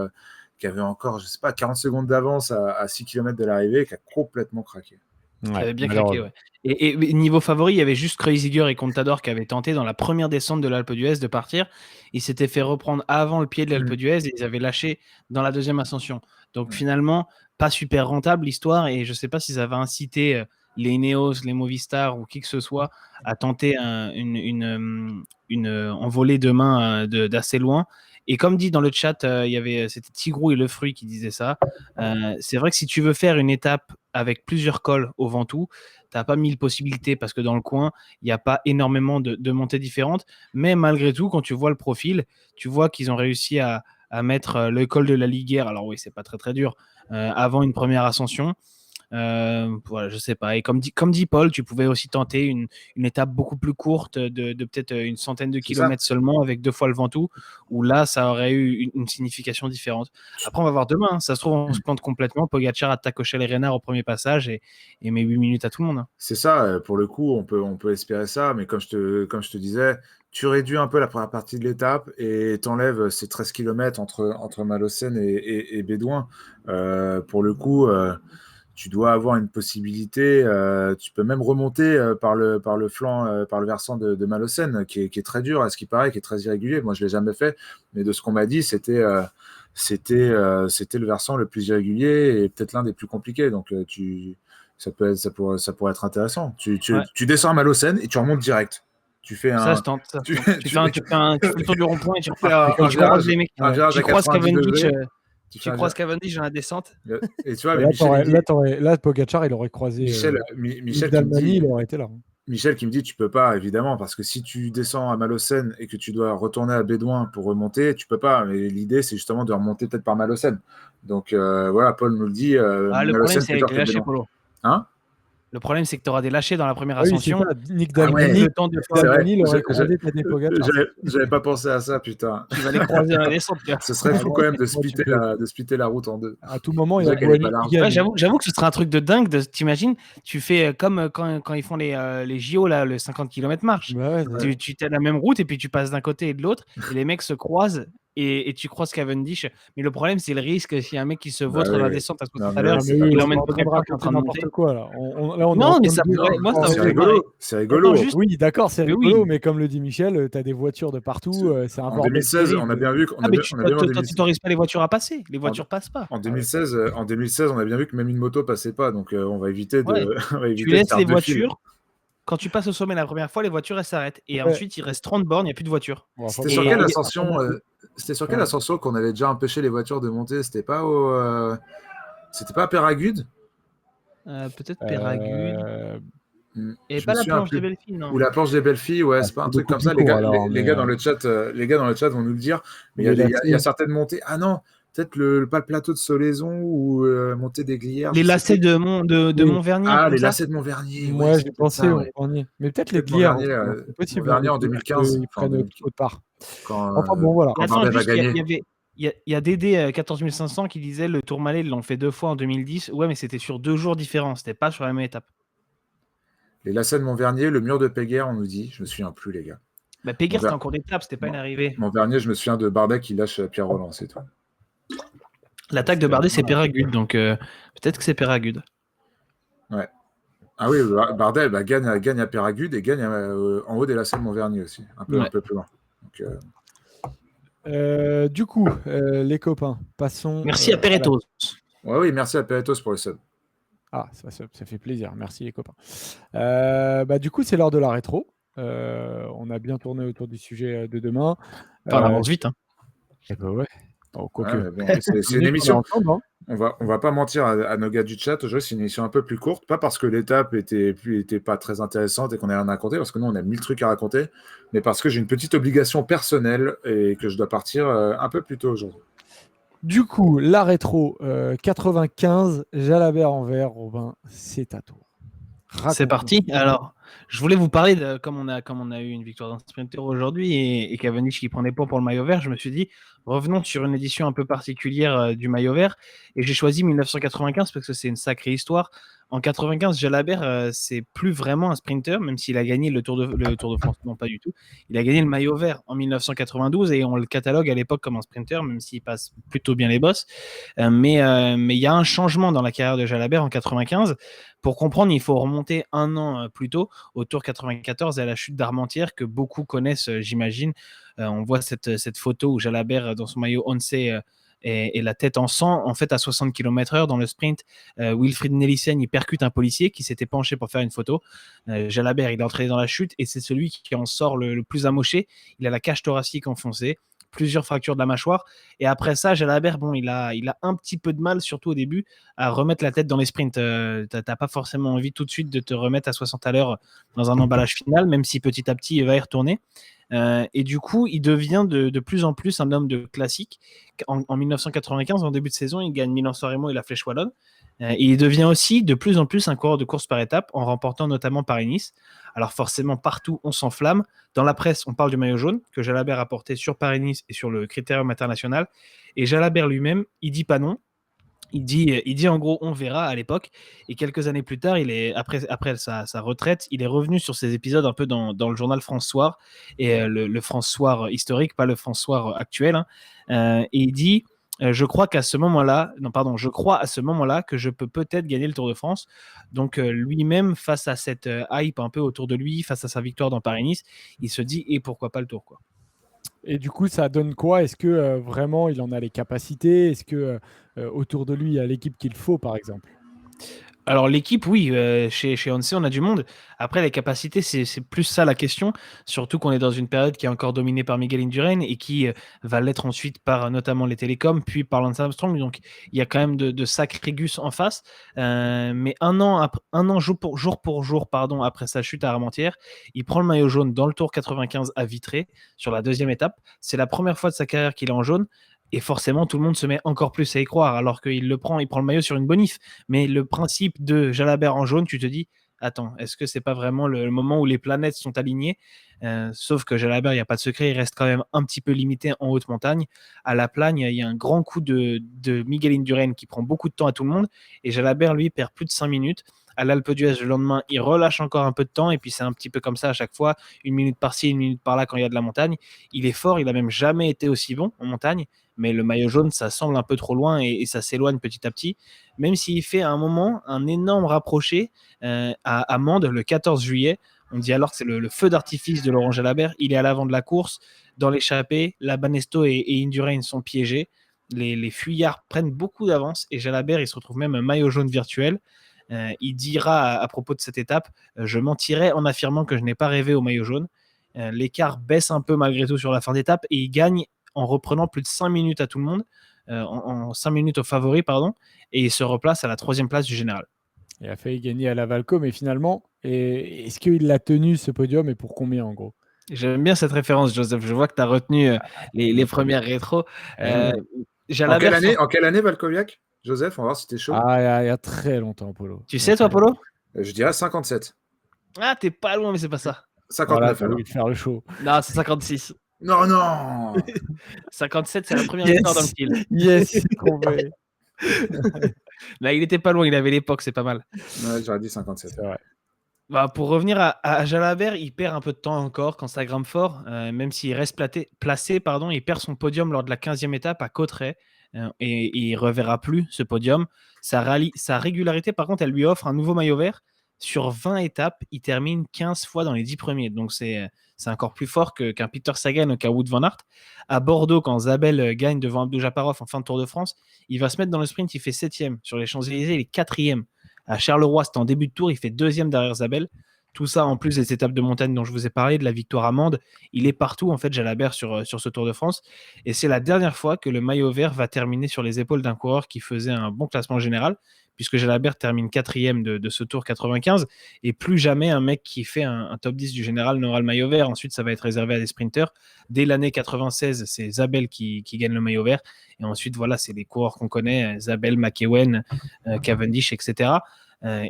je sais pas, 40 secondes d'avance à 6 km de l'arrivée, et qui a complètement craqué. Qui Ouais, avait bien craqué, malheureusement. ouais. Et niveau favori, il y avait juste Kreuziger et Contador qui avaient tenté dans la première descente de l'Alpe d'Huez de partir. Ils s'étaient fait reprendre avant le pied de l'Alpe d'Huez et ils avaient lâché dans la deuxième ascension. Donc finalement, pas super rentable l'histoire et je sais pas si ça va inciter les Ineos, les Movistar ou qui que ce soit à tenter une envolée demain d'assez loin. Et comme dit dans le chat, c'était Tigrou et Le Fruit qui disaient ça. C'est vrai que si tu veux faire une étape avec plusieurs cols au Ventoux, tu n'as pas 1000 possibilités parce que dans le coin, il n'y a pas énormément de montées différentes. Mais malgré tout, quand tu vois le profil, tu vois qu'ils ont réussi à mettre le col de la Liguère. Alors oui, c'est pas très très dur. Avant une première ascension. Voilà, je sais pas. Et comme dit Paul, tu pouvais aussi tenter une étape beaucoup plus courte de peut-être une centaine de kilomètres seulement avec 2 fois le Ventoux, où là, ça aurait eu une signification différente. Après, on va voir demain. Hein. Ça se trouve, on se plante complètement. Pogacar attaque Cochel et Renard au premier passage et met 8 minutes à tout le monde. Hein. C'est ça, pour le coup, on peut espérer ça, mais comme je te disais, tu réduis un peu la première partie de l'étape et t'enlèves ces 13 km entre Malocène et Bédouin. Pour le coup, tu dois avoir une possibilité. Tu peux même remonter par le flanc, par le versant de Malocène, qui est très dur, à ce qui paraît, qui est très irrégulier. Moi, je ne l'ai jamais fait, mais de ce qu'on m'a dit, c'était le versant le plus irrégulier et peut-être l'un des plus compliqués. Donc, ça pourrait être intéressant. Ouais. Tu descends à Malocène et tu remontes direct. Tu fais Ça un, se tente. tu, Tu fais le tour du rond-point et tu repars. un Et tu croises virage, les mecs. un virage Tu à croises 90 Cavendish. degrés. Tu croises Cavendish dans la descente. Et tu vois, Là, mais là, Pogacar, il aurait croisé Michel Yves qui me dit, Dalmany, il aurait été là. Michel qui me dit, tu peux pas, évidemment, parce que si tu descends à Malocène et que tu dois retourner à Bédouin pour remonter, tu peux pas. Mais l'idée, c'est justement de remonter peut-être par Malocène. Donc voilà, Paul nous le dit, Le problème, Malocène c'est plus avec tard les que lâchers, Bédouin. Polo. Hein? Le problème, c'est que tu auras des lâchers dans la première Oui, c'est ascension. ça. Nick Ah ouais. Dalmany, Le temps de faire. il aurait croisé Tadej Pogacar. J'avais pas pensé à ça, putain. Tu vas les croiser dans la descente. Tu vois. Ce serait fou quand même de Moi, tu splitter la route en deux. À tout moment, il y C'est a vrai qu'elle est pas Boigny large. qui gagne. Ouais, j'avoue que ce serait un truc de dingue. T'imagines, tu fais comme quand ils font les JO, là, le 50 km marche. Bah ouais, Tu as la même route et puis tu passes d'un côté et de l'autre et les mecs se croisent et tu croises Cavendish. Mais le problème, c'est le risque s'il y a un mec qui se Bah vautre dans oui, la oui. descente à ce Non, tout à mais l'heure, oui, c'est mais pas il on emmène possible. raconte Prépa qui est en train de n'importe monter. quoi là. Là, on est Non, en mais train ça de dire, pourrait. Moi, ça C'est me fait marrer. rigolo. C'est rigolo. Attends, juste. Oui, d'accord, c'est Mais rigolo, oui. mais comme le dit Michel, tu as des voitures de partout, c'est un En bordel 2016, on a terrible. bien vu Ah, mais on a bien vu en 2016. t'autorises pas les voitures à passer. Les En, voitures passent pas. en 2016, on a bien vu que même une moto passait pas, donc on va éviter Ouais. on va Tu éviter de laisses faire les deux fils. voitures. Quand tu passes au sommet la première fois, les voitures elles s'arrêtent. Et Ouais. ensuite, il reste 30 bornes, il n'y a plus de voitures. Bon, enfin, C'était bon, sur Et- quelle et- ascension C'était sur quelle ascension qu'on avait déjà empêché les voitures de monter? C'était pas c'était pas à Péragude? Peut-être Péragude. Et Je pas me la souviens planche des plus. belles filles, non. Ou la planche des belles filles, ouais, c'est pas un truc beaucoup comme plus ça. court alors. Les gars dans le chat, vont nous le dire. Mais Les il y a lacets. certaines montées. Ah non, peut-être pas le plateau de Solaison ou montée des Glières. Les je sais lacets plus. de Oui. Montvernier, Ah, comme les ça. lacets de Montvernier. Ouais, Moi, c'est j'ai peut-être pensé ça, au ouais. Montvernier. Mais peut-être les Peut-être Glières. Montvernier, C'est possible. Montvernier en Les Glières, 2015. ils prennent toute autre part. Quand, Enfin bon, voilà. Mais quand attends, Bardet va juste, il gagner. y a Dédé 14500 qui disait le Tourmalet, ils l'ont fait 2 fois en 2010. Ouais, mais c'était sur 2 jours différents. C'était pas sur la même étape. Les lacets de Montvernier, le mur de Péguerre, on nous dit. Je me souviens plus, les gars. Bah, Péguerre, Montver- c'était en cours d'étape, c'était pas une arrivée. Montvernier, je me souviens de Bardet qui lâche Pierre Roland, c'est tout. L'attaque de Bardet, c'est Péragude. Donc peut-être que c'est Péragude. Ouais. Ah oui, Bardet gagne à Péragude et gagne en haut des lacets de Montvernier aussi, un peu plus loin. Donc, Du coup, les copains, passons. Merci à Peretos. oui, merci à Peretos pour le sub. Ah, ça fait plaisir. Merci les copains. Du coup, c'est l'heure de la rétro. On a bien tourné autour du sujet de demain. Enfin, on avance vite. Hein. Eh ben ouais. Oh, Ouais, quoique. mais bon, c'est une On est émission. ensemble, hein. On va pas mentir à nos gars du chat. Aujourd'hui, c'est une émission un peu plus courte. Pas parce que l'étape était pas très intéressante et qu'on a rien à raconter, parce que nous, on a 1000 trucs à raconter, mais parce que j'ai une petite obligation personnelle et que je dois partir un peu plus tôt aujourd'hui. Du coup, la rétro 95, Jalabert en vert, Robin, c'est à tour. C'est parti. Alors, je voulais vous parler de comme on a eu une victoire d'un sprinter aujourd'hui et Cavendish qui prenait points pour le maillot vert. Je me suis dit, revenons sur une édition un peu particulière du maillot vert. Et j'ai choisi 1995 parce que c'est une sacrée histoire. En 95, Jalabert, c'est plus vraiment un sprinter, même s'il a gagné le Tour de France. Non, pas du tout. Il a gagné le maillot vert en 1992 et on le catalogue à l'époque comme un sprinter, même s'il passe plutôt bien les bosses. Mais il y a un changement dans la carrière de Jalabert en 95. Pour comprendre, il faut remonter un an plus tôt, au Tour 94 et à la chute d'Armentières, que beaucoup connaissent, j'imagine. On voit cette photo où Jalabert, dans son maillot Once, et la tête en sang, en fait, à 60 km/h dans le sprint. Wilfried Nelissen, il percute un policier qui s'était penché pour faire une photo. Jalabert, il est entré dans la chute et c'est celui qui en sort le plus amoché. Il a la cage thoracique enfoncée, plusieurs fractures de la mâchoire. Et après ça, Jalabert, bon, il a un petit peu de mal, surtout au début, à remettre la tête dans les sprints. T'as pas forcément envie tout de suite de te remettre à 60 à l'heure dans un emballage final, même si petit à petit, il va y retourner. Et du coup, il devient de plus en plus un homme de classique. En 1995, en début de saison, il gagne Milan-San Remo et la Flèche Wallonne. Et il devient aussi de plus en plus un coureur de course par étapes, en remportant notamment Paris-Nice. Alors forcément, partout, on s'enflamme. Dans la presse, on parle du maillot jaune que Jalabert a porté sur Paris-Nice et sur le Critérium international. Et Jalabert lui-même, il dit pas non. Il dit en gros, on verra à l'époque. Et quelques années plus tard, après sa retraite, il est revenu sur ces épisodes un peu dans le journal France Soir, et le France Soir historique, pas le France Soir actuel. Hein. Et il dit je crois à ce moment-là que je peux peut-être gagner le Tour de France. Donc lui-même, face à cette hype un peu autour de lui, face à sa victoire dans Paris-Nice, il se dit et pourquoi pas le Tour, quoi. Et du coup, ça donne quoi? Est-ce que vraiment il en a les capacités? Est-ce que autour de lui, il y a l'équipe qu'il faut, par exemple? Alors l'équipe, oui, chez Once, on a du monde. Après, les capacités, c'est plus ça la question. Surtout qu'on est dans une période qui est encore dominée par Miguel Indurain et qui va l'être ensuite par notamment les télécoms, puis par Lance Armstrong. Donc il y a quand même de sacrés gus en face. Mais un an jour pour jour, après sa chute à Armentières, il prend le maillot jaune dans le Tour 95 à Vitré sur la deuxième étape. C'est la première fois de sa carrière qu'il est en jaune. Et forcément, tout le monde se met encore plus à y croire, alors qu'il il prend le maillot sur une bonif. Mais le principe de Jalabert en jaune, tu te dis, attends, est-ce que c'est pas vraiment le moment où les planètes sont alignées? Sauf que Jalabert, il n'y a pas de secret, il reste quand même un petit peu limité en haute montagne. À la Plagne, il y a un grand coup de Miguel Indurain qui prend beaucoup de temps à tout le monde. Et Jalabert, lui, perd plus de 5 minutes. À l'Alpe d'Huez, le lendemain, il relâche encore un peu de temps. Et puis, c'est un petit peu comme ça à chaque fois. 1 minute par-ci, 1 minute par-là quand il y a de la montagne. Il est fort, il a même jamais été aussi bon en montagne. Mais le maillot jaune, ça semble un peu trop loin et ça s'éloigne petit à petit. Même s'il fait à un moment un énorme rapproché à Mende le 14 juillet. On dit alors que c'est le feu d'artifice de Laurent Jalabert. Il est à l'avant de la course, dans l'échappée. La Banesto et Indurain sont piégés. Les fuyards prennent beaucoup d'avance et Jalabert, il se retrouve même un maillot jaune virtuel. Il dira à propos de cette étape, je mentirais en affirmant que je n'ai pas rêvé au maillot jaune. L'écart baisse un peu malgré tout sur la fin d'étape et il gagne en reprenant plus de 5 minutes à tout le monde, en 5 minutes aux favoris, pardon, et il se replace à la 3e place du général. Il a failli gagner à la Valco, mais finalement, est-ce qu'il l'a tenu ce podium et pour combien en gros? J'aime bien cette référence, Joseph. Je vois que tu as retenu les premières rétros. En quelle année Valkoviak? Joseph, on va voir si t'es chaud. Ah, il y a très longtemps, Polo. Tu sais, toi, Polo? Je dirais 57. Ah, t'es pas loin, mais c'est pas ça. 59. Voilà, alors. Faire le show. Non, c'est 56. Non 57, c'est la première victoire dans le style. Yes, tombé. Là, il était pas loin, il avait l'époque, c'est pas mal. Ouais, j'aurais dit 57. C'est vrai. Bah, pour revenir à Jalabert, il perd un peu de temps encore quand ça grimpe fort, même s'il reste placé, il perd son podium lors de la 15e étape à Cauterets, et il ne reverra plus ce podium. Sa régularité, par contre, elle lui offre un nouveau maillot vert. Sur 20 étapes, il termine 15 fois dans les 10 premiers. Donc, c'est encore plus fort qu'un Peter Sagan ou qu'un Wout van Aert. À Bordeaux, quand Zabel gagne devant Abdou Japarov en fin de Tour de France, il va se mettre dans le sprint, il fait 7e. Sur les Champs-Élysées, il est 4e. À Charleroi, c'était en début de tour, il fait 2e derrière Zabel. Tout ça, en plus des étapes de montagne dont je vous ai parlé, de la victoire à Mende, il est partout, en fait, Jalabert, sur ce Tour de France. Et c'est la dernière fois que le maillot vert va terminer sur les épaules d'un coureur qui faisait un bon classement général, puisque Jalabert termine 4e de ce Tour 95. Et plus jamais un mec qui fait un top 10 du général n'aura le maillot vert. Ensuite, ça va être réservé à des sprinters. Dès l'année 96, c'est Zabel qui gagne le maillot vert. Et ensuite, voilà, c'est les coureurs qu'on connaît, Zabel, McEwen, Cavendish, etc.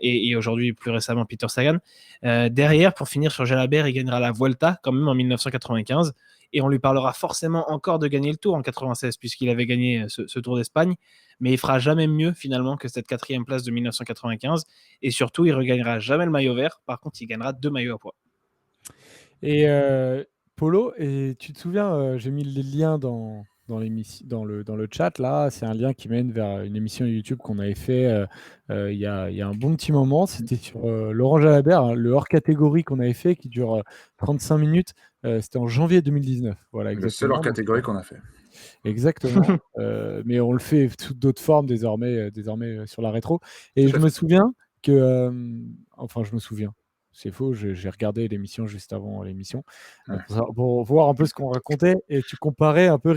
Et aujourd'hui, plus récemment, Peter Sagan. Derrière, pour finir sur Jalabert, il gagnera la Vuelta quand même en 1995. Et on lui parlera forcément encore de gagner le Tour en 96, puisqu'il avait gagné ce Tour d'Espagne. Mais il fera jamais mieux finalement que cette 4e place de 1995. Et surtout, il regagnera jamais le maillot vert. Par contre, il gagnera 2 maillots à poids. Et Polo, et tu te souviens, j'ai mis les liens dans le chat, là, c'est un lien qui mène vers une émission YouTube qu'on avait fait il y a un bon petit moment. C'était sur Laurent Jalabert, hein, le hors-catégorie qu'on avait fait qui dure 35 minutes. C'était en janvier 2019. Voilà, Le seul hors exactement. catégorie qu'on a fait. Exactement. Mais on le fait sous d'autres formes désormais sur la rétro. Et je me souviens que. Enfin, je me souviens. C'est faux, j'ai regardé l'émission juste avant l'émission pour voir un peu ce qu'on racontait. Et tu comparais un peu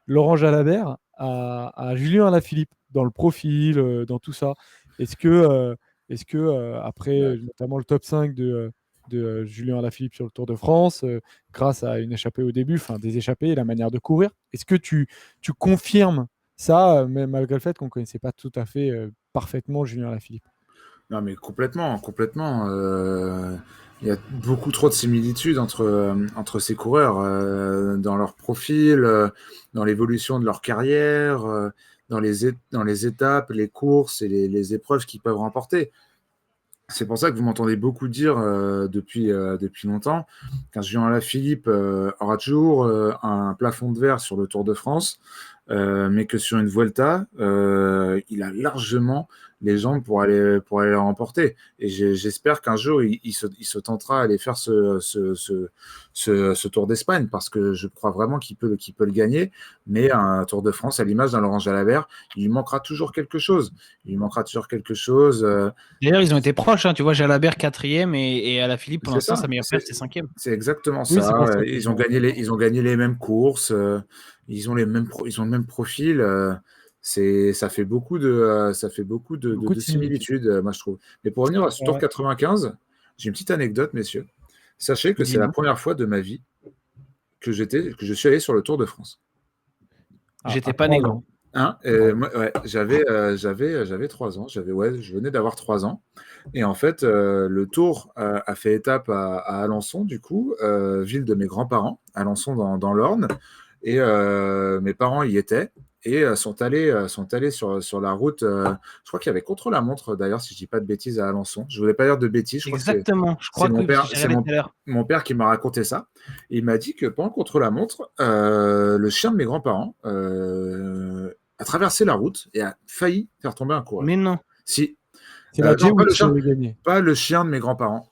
Laurent Jalabert à Julien Alaphilippe dans le profil, dans tout ça. Est-ce que après, notamment le top 5 de Julien Alaphilippe sur le Tour de France, grâce à une échappée au début, enfin des échappées et la manière de courir, est-ce que tu confirmes ça, même malgré le fait qu'on ne connaissait pas tout à fait parfaitement Julien Alaphilippe? Non, mais complètement. Il y a beaucoup trop de similitudes entre ces coureurs dans leur profil, dans l'évolution de leur carrière, dans les étapes, les courses et les épreuves qu'ils peuvent remporter. C'est pour ça que vous m'entendez beaucoup dire depuis longtemps qu'un Julien Alaphilippe aura toujours un plafond de verre sur le Tour de France, mais que sur une Vuelta, il a largement les jambes pour aller le remporter. Et j'espère qu'un jour, il se tentera à aller faire ce Tour d'Espagne, parce que je crois vraiment qu'il peut le gagner. Mais un Tour de France, à l'image d'un Laurent Jalabert, il lui manquera toujours quelque chose. D'ailleurs, ils ont été proches, hein, tu vois, Jalabert 4e et Alaphilippe, pour l'instant, sa meilleure place, c'est 5e. C'est exactement Oui, ça. c'est pour ça Ils ont gagné les mêmes courses, ils ont le même profil. Ça fait beaucoup de similitudes, moi je trouve. Mais pour revenir à ce Tour 95, j'ai une petite anecdote, messieurs. Sachez que c'est la première fois de ma vie que je suis allé sur le Tour de France. J'étais pas né grand. Moi, j'avais 3 ans. Je venais d'avoir 3 ans. Et en fait, le Tour a fait étape à Alençon, du coup, ville de mes grands-parents, Alençon dans l'Orne. Et mes parents y étaient et sont allés sur la route. Je crois qu'il y avait contre-la-montre, d'ailleurs, si je dis pas de bêtises, à Alençon. Je voulais pas dire de bêtises. Exactement. Je crois que oui, parce que j'ai regardé tout à l'heure. Mon père qui m'a raconté ça. Il m'a dit que pendant contre-la-montre, le chien de mes grands-parents a traversé la route et a failli faire tomber un coureur. Mais non. Si. C'est la J qui avait gagné. Pas le chien de mes grands-parents,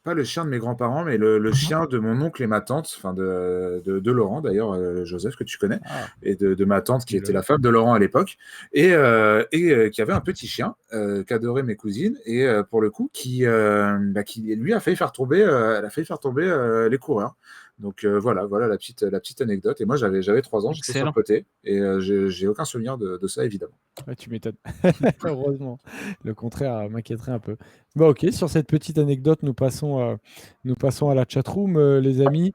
mais le chien de mon oncle et ma tante, enfin de Laurent d'ailleurs, Joseph, que tu connais, et de ma tante qui était la femme de Laurent à l'époque, et qui avait un petit chien qu'adoraient mes cousines, et pour le coup qui lui a failli faire tomber, les coureurs. Donc voilà la petite anecdote. Et moi j'avais 3 ans, j'étais sur le côté, et j'ai aucun souvenir de ça, évidemment. Ouais, tu m'étonnes. Heureusement. Le contraire m'inquiéterait un peu. Bon, ok, sur cette petite anecdote, nous passons à la chatroom, les amis.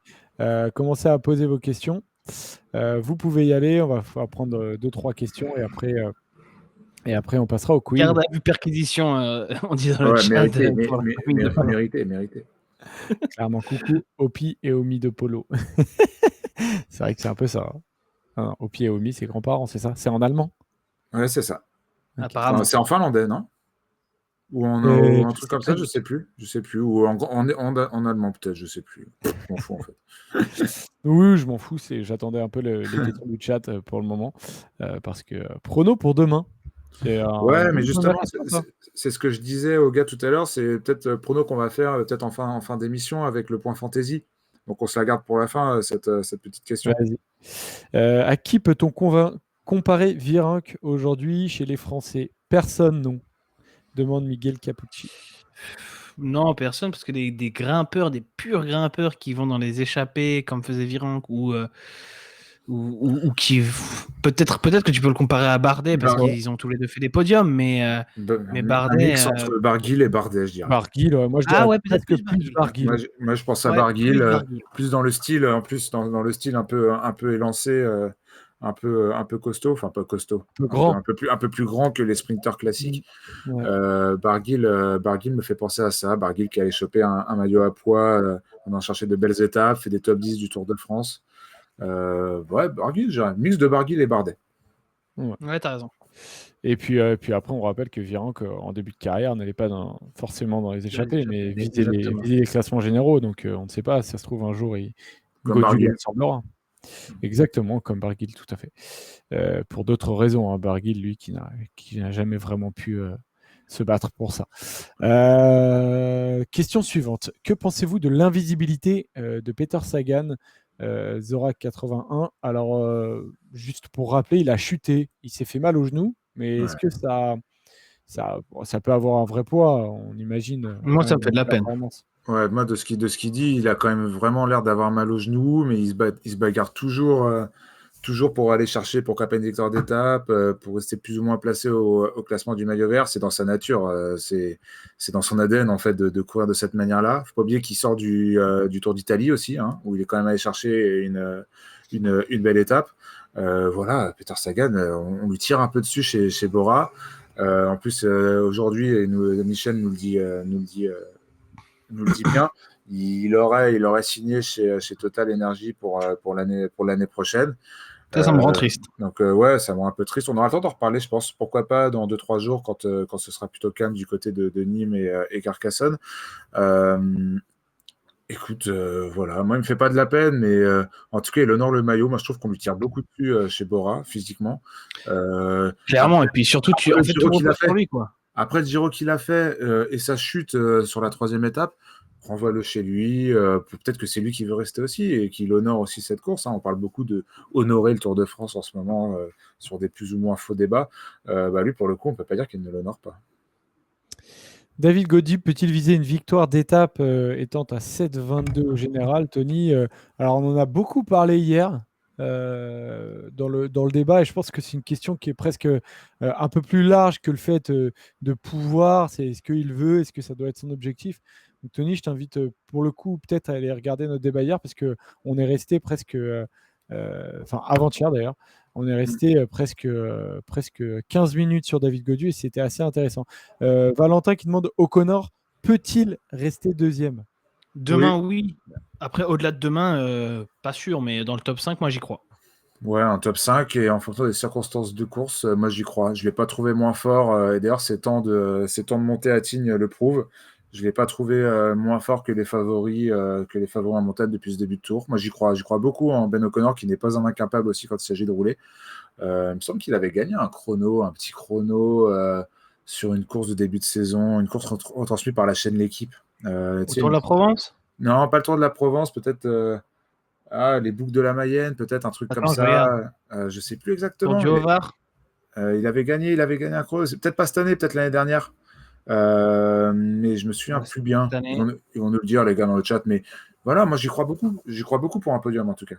Commencez à poser vos questions. Vous pouvez y aller. On va prendre 2-3 questions et après on passera au quiz. Garde à vue perquisition, on dit dans le chat. Mérité. Clairement, coucou Opi et Omi de Polo. C'est vrai que c'est un peu ça. Hein. Opi et Omi, c'est grands-parents, c'est ça? C'est en allemand? Ouais, c'est ça. Okay. Apparemment. C'est en finlandais, non? Ou un truc comme ça, je sais plus. Ou en allemand, peut-être, je sais plus. Je m'en fous, en fait. Oui, je m'en fous. J'attendais un peu les questions du chat pour le moment. Parce que prono pour demain. Ouais, mais justement, c'est ce que je disais au gars tout à l'heure. C'est peut-être prono qu'on va faire peut-être en fin d'émission avec le point fantasy. Donc on se la garde pour la fin, cette petite question. Vas-y. À qui peut-on comparer Virenque aujourd'hui chez les Français? Personne, non. demande Miguel Capucci. Non, personne, parce que des grimpeurs, des purs grimpeurs qui vont dans les échappées, comme faisait Virenque, ou qui. Peut-être que tu peux le comparer à Bardet, parce qu'ils ont tous les deux fait des podiums, mais Un Bardet. mix entre Barguil et Bardet, je dirais. Barguil, moi je dirais Ah ouais, peut-être presque plus Barguil. Moi, je pense à Ouais, Barguil, plus Barguil. plus dans le style, en plus dans le style un peu élancé, un peu costaud, enfin pas costaud, peu grand. un peu plus grand que les sprinters classiques. Ouais. Barguil me fait penser à ça. Barguil qui allait choper un maillot à poids, on en cherchait de belles étapes, fait des top 10 du Tour de France. Ouais, Barguil, j'ai un mix de Barguil et Bardet. Ouais, t'as raison. Et puis après, on rappelle que Virenque, en début de carrière, n'allait pas forcément dans les échappées, mais visait les classements généraux. Donc, on ne sait pas, si ça se trouve, un jour, Comme Gaudu Barguil. lui ressemblera. Exactement, comme Barguil, tout à fait. Pour d'autres raisons, hein, Barguil, lui, qui n'a jamais vraiment pu se battre pour ça. Question suivante. Que pensez-vous de l'invisibilité de Peter Sagan, Zorak 81? Alors, juste pour rappeler, il a chuté, il s'est fait mal au genou, mais est-ce que ça peut avoir un vrai poids, on imagine, Moi, quand ça même, me fait dans de la une peine. performance. Ouais, moi, de ce qu'il dit, il a quand même vraiment l'air d'avoir mal au genou, mais il se bagarre toujours pour aller chercher, pour caper une victoire d'étape, pour rester plus ou moins placé au classement du maillot vert. C'est dans sa nature, c'est dans son ADN en fait de courir de cette manière-là. Faut pas oublier qu'il sort du Tour d'Italie aussi, hein, où il est quand même allé chercher une belle étape. Voilà, Peter Sagan, on lui tire un peu dessus chez Bora. En plus, aujourd'hui, Michel nous le dit bien. Il aurait signé chez Total Energy pour l'année prochaine. Ça me rend triste. Donc, ouais, ça me rend un peu triste. On aura le temps d'en reparler, je pense. Pourquoi pas dans 2-3 jours, quand ce sera plutôt calme du côté de Nîmes et Carcassonne. Écoute, voilà, moi, il me fait pas de la peine, mais en tout cas, il honore le maillot. Moi, je trouve qu'on lui tire beaucoup dessus chez Bora, physiquement. Clairement, Après, et puis surtout, après le Giro tout qu'il a repose sur fait, lui, quoi. après le Giro qu'il a fait et sa chute sur la 3e étape, renvoie-le chez lui. Peut-être que c'est lui qui veut rester aussi et qu'il honore aussi cette course, hein. On parle beaucoup de honorer le Tour de France en ce moment sur des plus ou moins faux débats. Lui, pour le coup, on ne peut pas dire qu'il ne l'honore pas. David Gaudu peut-il viser une victoire d'étape étant à 7,22 au général, Tony? Alors, on en a beaucoup parlé hier dans le débat, et je pense que c'est une question qui est presque un peu plus large que le fait de pouvoir. C'est est-ce qu'il veut, est-ce que ça doit être son objectif? Donc, Tony, je t'invite pour le coup peut-être à aller regarder notre débat hier, parce qu'on est resté presque, avant-hier d'ailleurs, on est resté presque 15 minutes sur David Gaudu et c'était assez intéressant. Valentin qui demande O'Connor peut-il rester deuxième? Demain, oui. Après, au-delà de demain, pas sûr, mais dans le top 5, moi, j'y crois. Ouais, un top 5 et en fonction des circonstances de course, moi j'y crois. Je ne l'ai pas trouvé moins fort et d'ailleurs ces temps de montée à Tignes le prouvent. Je ne l'ai pas trouvé moins fort que les favoris en montagne depuis ce début de tour. Moi j'y crois beaucoup en Ben O'Connor qui n'est pas un incapable aussi quand il s'agit de rouler. Il me semble qu'il avait gagné un petit chrono sur une course de début de saison, une course retransmise par la chaîne L'Équipe. Au Tour de la Provence? Non, pas le Tour de la Provence, peut-être. Les boucles de la Mayenne, peut-être un truc comme Attends, je regarde. ça. Je sais plus Tour exactement. du Haut-Var? Il avait gagné un chrono. C'est peut-être pas cette année, peut-être l'année dernière. Mais je me souviens Ouais, plus bien. cette année. Ils vont nous le dire, les gars, dans le chat. Mais voilà, moi, j'y crois beaucoup. J'y crois beaucoup pour un podium, en tout cas.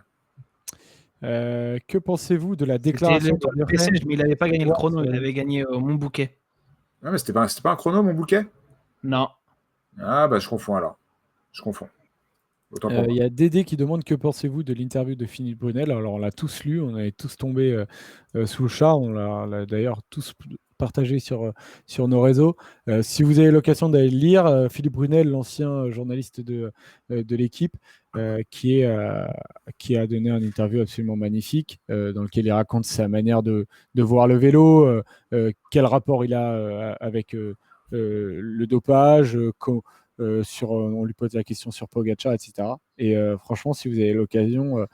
Que pensez-vous de la C'était déclaration le Tour de du Bessèges, mais il n'avait pas gagné le Ouais, chrono, il avait gagné au Montbouquet. Ouais, mais c'était pas un chrono, mon bouquet? Non. Ah, bah, je confonds alors. Je confonds. Autant pour Il moi. y a Dédé qui demande que pensez-vous de l'interview de Philippe Brunel. Alors on l'a tous lu, on est tous tombés sous le chat, on l'a d'ailleurs tous partagé sur nos réseaux. Si vous avez l'occasion d'aller le lire, Philippe Brunel, l'ancien journaliste de l'équipe, qui a donné une interview absolument magnifique dans lequel il raconte sa manière de voir le vélo, quel rapport il a avec le dopage, on lui pose la question sur Pogacar, etc. Et franchement, si vous avez l'occasion,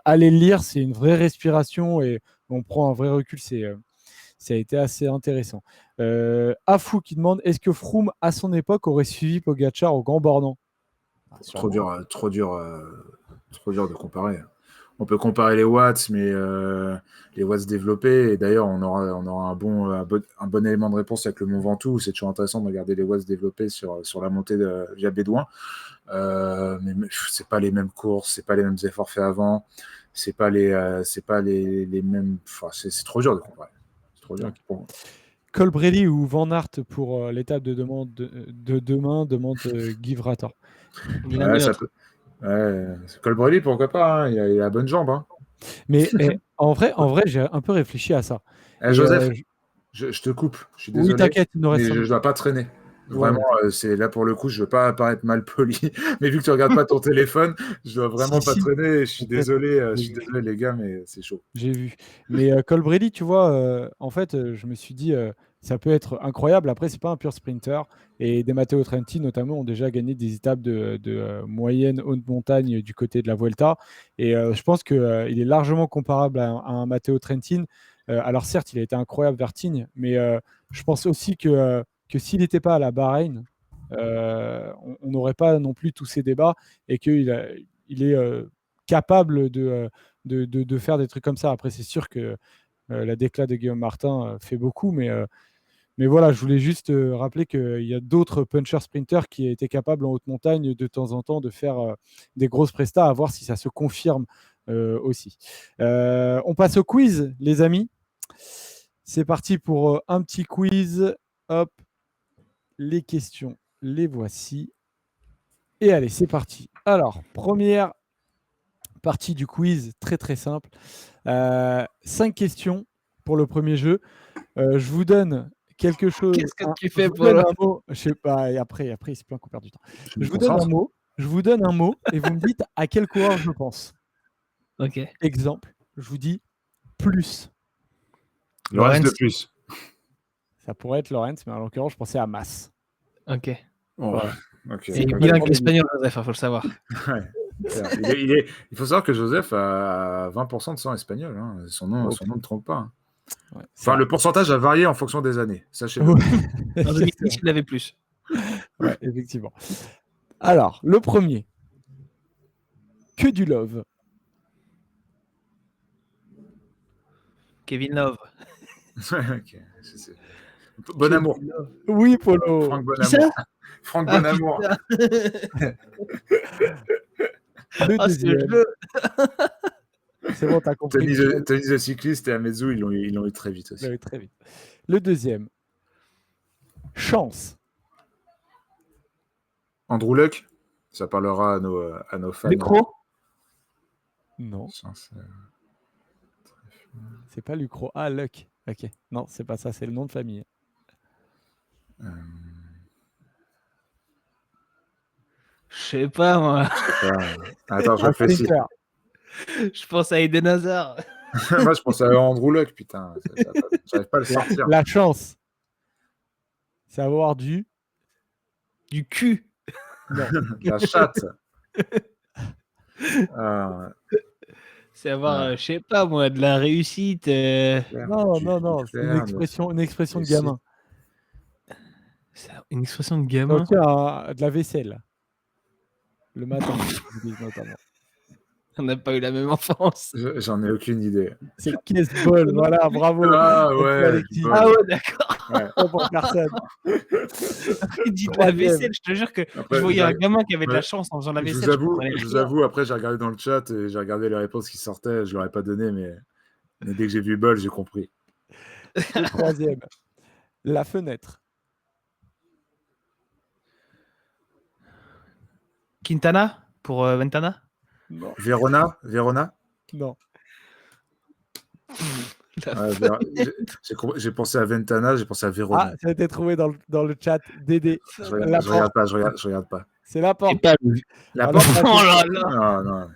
allez le lire, c'est une vraie respiration et on prend un vrai recul. Ça a été assez intéressant. Afou qui demande est-ce que Froome, à son époque, aurait suivi Pogacar au Grand Bornand? Trop dur de comparer. On peut comparer les watts, mais les watts développés. Et d'ailleurs, on aura un bon élément de réponse avec le Mont Ventoux. C'est toujours intéressant de regarder les watts développés sur la montée via Bédouin. Mais c'est pas les mêmes courses, c'est pas les mêmes efforts faits avant, c'est pas les mêmes. Enfin, c'est trop dur de comparer. C'est trop dur. Ok. Colbrelli ou Van Aert pour l'étape de demain, demande Guy Vrator. Ouais, ça peut. Ouais, Colbrelli, pourquoi pas, hein, il a la bonne jambe. Hein. Mais en vrai, j'ai un peu réfléchi à ça. Et, Joseph, je te coupe, je suis désolé, oui, t'inquiète, il nous mais reste 5 je ne minutes. dois pas traîner. Ouais, Vraiment, c'est là pour le coup, je veux pas paraître mal poli, mais vu que tu regardes pas ton téléphone, je dois vraiment pas Si. traîner. Je suis T'inquiète, désolé les gars, mais c'est chaud. j'ai vu. Mais Colbrelli, tu vois, en fait, je me suis dit, ça peut être incroyable. Après, c'est pas un pur sprinter. Et des Matteo Trentin, notamment, ont déjà gagné des étapes de moyenne haute montagne du côté de la Vuelta. Et je pense qu'il est largement comparable à un Matteo Trentin. Alors certes, il a été incroyable vers Tignes, mais je pense aussi que s'il n'était pas à la Bahreïn, on n'aurait pas non plus tous ces débats et il est capable de faire des trucs comme ça. Après, c'est sûr que la déclat de Guillaume Martin fait beaucoup, mais voilà, je voulais juste rappeler qu'il y a d'autres punchers sprinters qui étaient capables en haute montagne de temps en temps de faire des grosses prestats, à voir si ça se confirme aussi. On passe au quiz, les amis. C'est parti pour un petit quiz. Hop, les questions, les voici. Et allez, c'est parti. Alors, première partie du quiz, très très simple. 5 questions pour le premier jeu. Je vous donne quelque chose. Qu'est-ce que tu Je fais, vous donne Polo? un mot. Je sais pas. Et après, il se plaint qu'on perd du temps. Je me Je vous donne un concentre. mot. Je vous donne un mot et vous me dites à quel coureur je pense. Ok. Exemple, je vous dis plus. Lorenz de Lorenz. plus. Ça pourrait être Lorenz, mais en l'occurrence, je pensais à Mas. Ok. Oh, Voilà. ok. C'est complètement bilingue débile. espagnol, Joseph, il faut le savoir. Ouais. Il faut savoir que Joseph a 20% de sang espagnol. Hein. Son nom ne trompe pas. Hein. Ouais, c'est Enfin, vrai. le pourcentage a varié en fonction des années. Sachez-le. Ouais. En 2010, il avait plus. Ouais, effectivement. Alors, le premier. Que du love. Kevin Love. Ok, je sais. Bon amour. Kevin Love. Oui, Polo. Franck Qui ça? Bonamour. Franck Ah Bonamour. putain. Le Ah, ce que je deuxième. veux. C'est bon, t'as compris. Michel. Tony the Cycliste et Amezu, ils l'ont eu très vite aussi. Vous l'avez très vite. Le deuxième. Chance. Andrew Luck, ça parlera à nos fans. Lucro. Non, Chance, c'est pas Lucro. Ah, Luck. Ok. Non, c'est pas ça, c'est le nom de famille. Je sais pas, moi. Attends, je Un réfléchis. sprinter. Je pense à Eden Hazard. Moi, je pense à Andrew Luck, putain. J'arrive pas à le sortir. La chance. C'est avoir du. Du cul. Non. La chatte. Ah, C'est avoir, ouais. je sais pas, moi, de la réussite. Non. C'est une expression de gamin. C'est une expression de Ça gamin. obtient de la vaisselle. Le matin, j'utilise notamment. On n'a pas eu la même enfance. J'en ai aucune idée. C'est caisse bol. Voilà, bravo. Ah Merci, ouais. Alexis. Bol. Ah ouais, d'accord. Ouais. Oh, pour personne. Il dit de la Troisième. vaisselle. Je te jure que Après, je voyais un j'ai- gamin qui avait de la ouais. chance en faisant la Je vaisselle. je vous avoue, après j'ai regardé dans le chat et j'ai regardé les réponses qui sortaient, je ne l'aurais pas donné, mais dès que j'ai vu Bol, j'ai compris. Le troisième. La fenêtre. Quintana pour Ventana. Non. Verona. Non. J'ai pensé à Ventana, j'ai pensé à Verona. Ah, ça a été trouvé dans le chat. Dédé. Je regarde pas, je regarde pas. C'est la porte. Pas lui. La Alors, porte. Oh là là. Non.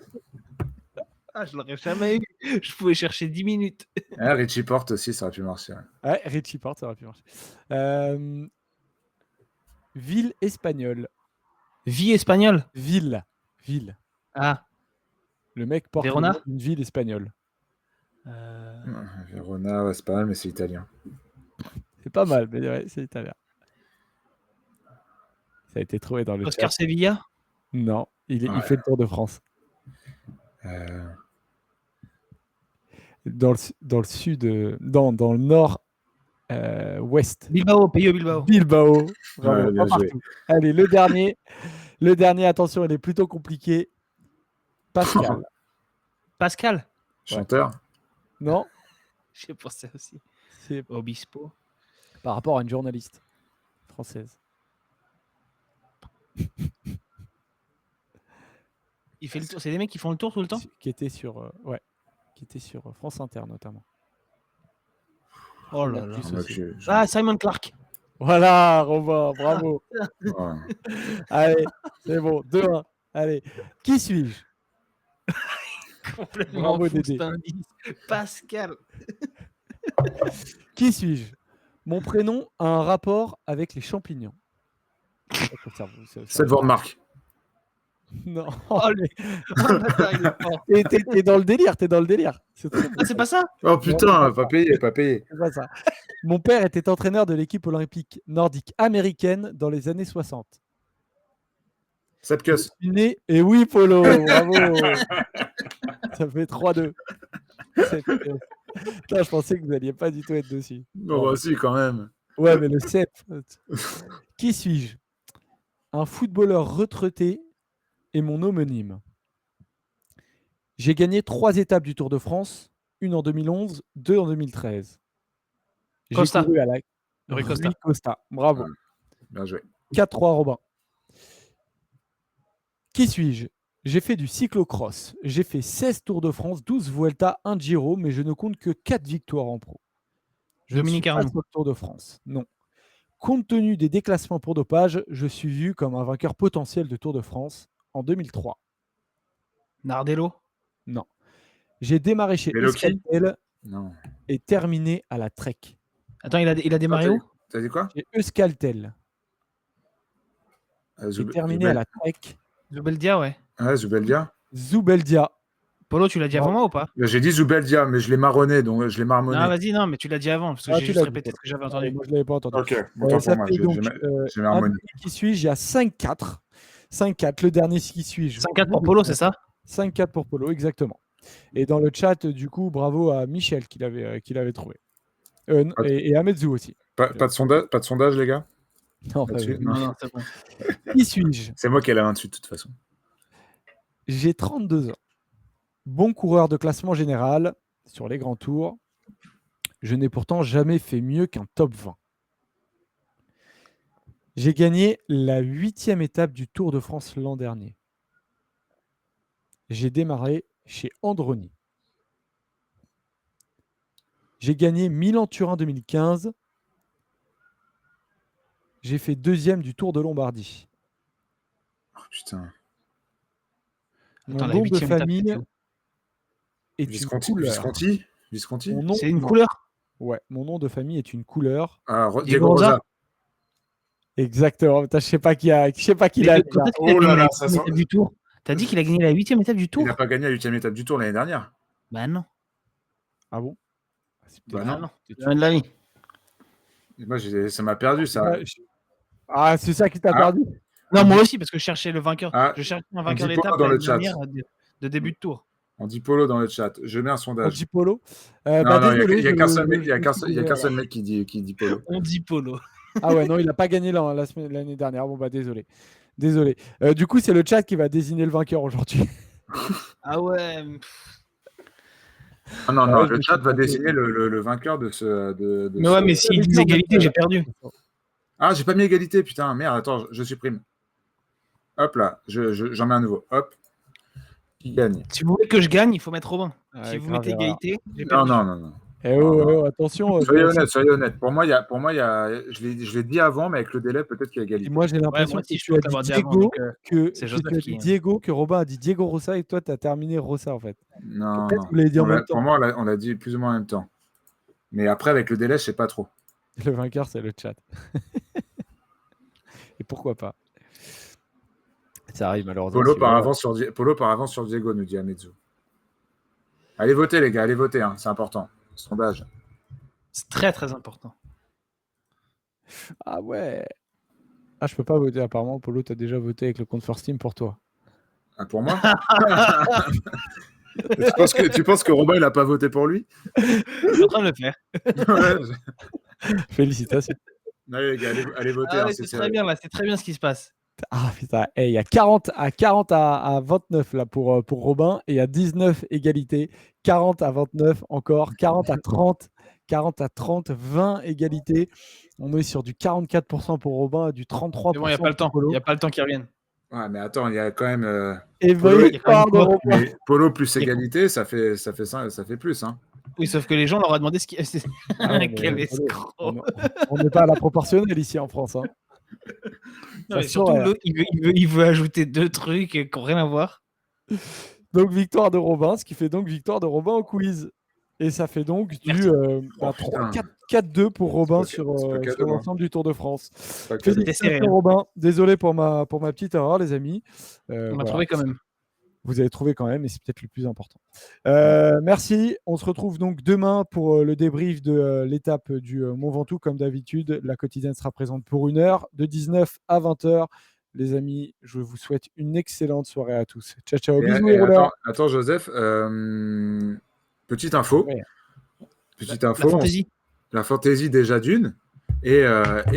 Ah, je l'aurais jamais eu. Je pouvais chercher 10 minutes. Ah, Richie Porte aussi, ça aurait pu marcher. Ouais, Richie Porte, ça aurait pu marcher. Ville espagnole. Vie espagnole. Ville. Ah. Le mec porte Verona le nom d'une ville espagnole. Verona, ouais, c'est pas mal, mais c'est italien. C'est pas mal, mais ouais, c'est italien. Ça a été trouvé dans le Oscar chat. Sevilla. Non, il fait le Tour de France. dans le sud, dans le nord ouest. Bilbao, Peyo Bilbao. Bilbao. Bravo, Ouais, bien un joué. partout. Allez, le dernier. Le dernier, attention, il est plutôt compliqué. Pascal. Pascal. Chanteur. Non, J'ai pensé aussi. c'est Obispo. par rapport à une journaliste française. Il fait le tour. C'est des mecs qui font le tour tout le temps. Qui était sur, qui était sur France Inter notamment. Oh Il là a là. plus Moi, aussi. Ah, Simon Clark. Voilà, Robin, bravo. Ouais. Allez, c'est bon, 2-1. Allez, qui suis-je? Complètement Bravo, fou Dédé. cet indice. Pascal. Qui suis-je? Mon prénom a un rapport avec les champignons. Seth Van Mark. Non. Oh, le bâtard, il est fort. T'es dans le délire, t'es dans le délire. C'est trop bon. Ah, c'est pas ça. Oh putain, pas payé, pas payé. C'est pas ça. Mon père était entraîneur de l'équipe olympique nordique américaine dans les années 60. Seth Je Kuss. suis né... Et oui, Polo, bravo. Ça fait 3-2. Putain, je pensais que vous n'alliez pas du tout être dessus. Non, bah si, quand même. Ouais, mais le CEP. Qui suis-je? Un footballeur retraité et mon homonyme. J'ai gagné 3 étapes du Tour de France, une en 2011, 2 en 2013. J'ai Costa. couru à la Rui Costa. Rui Costa. Bravo. Ouais. Bien joué. 4-3 Robin. Qui suis-je? J'ai fait du cyclocross. J'ai fait 16 Tours de France, 12 Vuelta, 1 Giro, mais je ne compte que 4 victoires en pro. Je Dominique ne suis pas Arnoux. sur le Tour de France. Non. Compte tenu des déclassements pour dopage, je suis vu comme un vainqueur potentiel de Tour de France en 2003. Nardello. Non. J'ai démarré chez Veloki? Euskaltel Non. et terminé à la Trek. Attends, il a démarré où? T'as dit quoi? Chez Euskaltel et terminé à la Trek. Zubeldia, ouais. Ouais, Zubeldia. Zubeldia. Polo, tu l'as dit avant moi ou pas? J'ai dit Zubeldia, mais je l'ai marronné, donc je l'ai marmonné. Non, vas-y, non, mais tu l'as dit avant, parce que Ah, j'ai tu juste l'as dit, répété Polo. ce que j'avais Ouais, entendu. moi, je ne l'avais pas entendu. Ok, autant Ça pour moi. fait donc J'ai marmonné. qui suis-je? Il y a 5-4. 5-4. Le dernier, qui suis-je? 5-4 pour Polo, c'est ça? 5-4 pour Polo, exactement. Et dans le chat, du coup, bravo à Michel qui l'avait trouvé. Et à Metzu aussi. Pas de sondage, les gars? Non, pas Là-dessus? vu. Non, c'est bon. Qui suis-je? C'est moi qui ai la main dessus, de toute façon. J'ai 32 ans. Bon coureur de classement général sur les grands tours. Je n'ai pourtant jamais fait mieux qu'un top 20. J'ai gagné la 8e étape du Tour de France l'an dernier. J'ai démarré chez Androni. J'ai gagné Milan-Turin 2015. J'ai fait 2e du Tour de Lombardie. Oh, putain. Mon Attends, la nom de 8e étape, famille c'est où? est une couleur. Visconti? Mon nom, C'est une non. couleur? Ouais, mon nom de famille est une couleur. Ah, Diego Diego Rosa? Rosa. Exactement. Putain, je sais pas qui l'a. Mais quand est-ce qu'il a Oh là gagné là, la ça 8e sent- étape du Tour? T'as dit qu'il a gagné la 8e étape du Il Tour? n'a pas gagné la 8e étape du Tour l'année dernière. Bah non. Ah bon? C'est Bah peut-être- non. Jamais de la vie. Et moi, ça m'a perdu, ça. Ouais, Ah, c'est ça qui t'a Ah. perdu? Non, moi aussi, parce que je cherchais le vainqueur. Ah, Je cherchais un on vainqueur dit d'étape Polo dans le l'année chat. dernière de début de tour. On dit Polo dans le chat. Je mets un On sondage. dit Polo. Non, non, Désolé, il y a qu'un seul mec, je me suis il y a qu'un gouré, seul mec qui dit Polo. On dit Polo. Ah ouais, non, il n'a pas gagné l'année dernière. Bon, bah désolé. Désolé. Du coup, c'est le chat qui va désigner le vainqueur aujourd'hui. Ah ouais. Ah non, Ah non, ouais, je le me chat suis va trompé. désigner le vainqueur de ce. Mais ouais, mais s'il dit égalité, j'ai perdu. Ah, j'ai pas mis égalité, putain, merde, attends, je supprime. Hop là, j'en mets un nouveau. Hop. Qui gagne? Si vous voulez que je gagne, il faut mettre Robin. Ouais, Si vous grave mettez erreur. égalité, j'ai Non, perdu. non, non, non. Eh oh, attention. Soyez honnête. Pour moi, je l'ai dit avant, mais avec le délai, peut-être qu'il y a Et égalité. moi, j'ai l'impression moi que aussi, tu je as pense l'avoir dit dit avant, Diego, donc, c'est que Joseph tu as qui- dit Diego, que Robin a dit Diego Rosa et toi, tu as terminé Rosa en fait. Non, Peut-être non. que vous l'avez dit en même Pour temps. moi, on l'a dit plus ou moins en même temps. Mais après, avec le délai, je sais pas trop. Le vainqueur, c'est le chat. Et pourquoi pas? Ça arrive malheureusement. Polo si par vous- avance sur Diego, nous dit Amezu. Allez voter, les gars, allez voter, hein, c'est important. Sondage. C'est très très important. Ah ouais. Ah, je peux pas voter apparemment. Polo, tu as déjà voté avec le compte First Team pour toi. Ah, pour moi? Tu penses que Robin, il n'a pas voté pour lui? Je suis en train de le faire. Ouais. Félicitations. Allez, les gars, allez voter. Ah hein, ouais, c'est c'est très serré. bien là, c'est très bien ce qui se passe. Ah putain, il y a 40 à 29 là pour Robin et il y a 19 égalités, 40 à 29 encore, 40 à 30, 40 à 30, 20 égalités. On est sur du 44% pour Robin et du 33% Mais bon, il n'y a pas le pour temps. Polo. Il n'y a pas le temps qui revienne. Ouais, mais attends, il y a quand même. Et Polo, victoire de quoi Robin. mais Polo plus Il y a- égalité, ça fait plus. Hein. Oui, sauf que les gens leur a demandé ce qui. Ah ouais, mais Quel Polo, escroc. on n'est pas à la proportionnelle ici en France. Hein. Non, mais Ça surtout, saurait. l'autre, il veut ajouter 2 trucs qui n'ont rien à voir. Donc victoire de Robin, ce qui fait donc victoire de Robin au quiz. Et ça fait donc du Merci. Putain. 4-2 pour Robin C'est pas cadeau, sur moi. l'ensemble du Tour de France. Pas cadeau. C'était serré, Félicitations hein. Robin, désolé pour ma petite erreur les amis. On l'a Voilà. trouvé quand même. Vous avez trouvé quand même et c'est peut-être le plus important. Merci, on se retrouve donc demain pour le débrief de l'étape du Mont Ventoux comme d'habitude. La quotidienne sera présente pour 1 heure, de 19 à 20h. Les amis, je vous souhaite une excellente soirée à tous. Ciao, ciao, bisous les rouleurs. Attends, Joseph, petite info. Ouais. Petite La info. fantaisie. La fantaisie déjà d'une. Et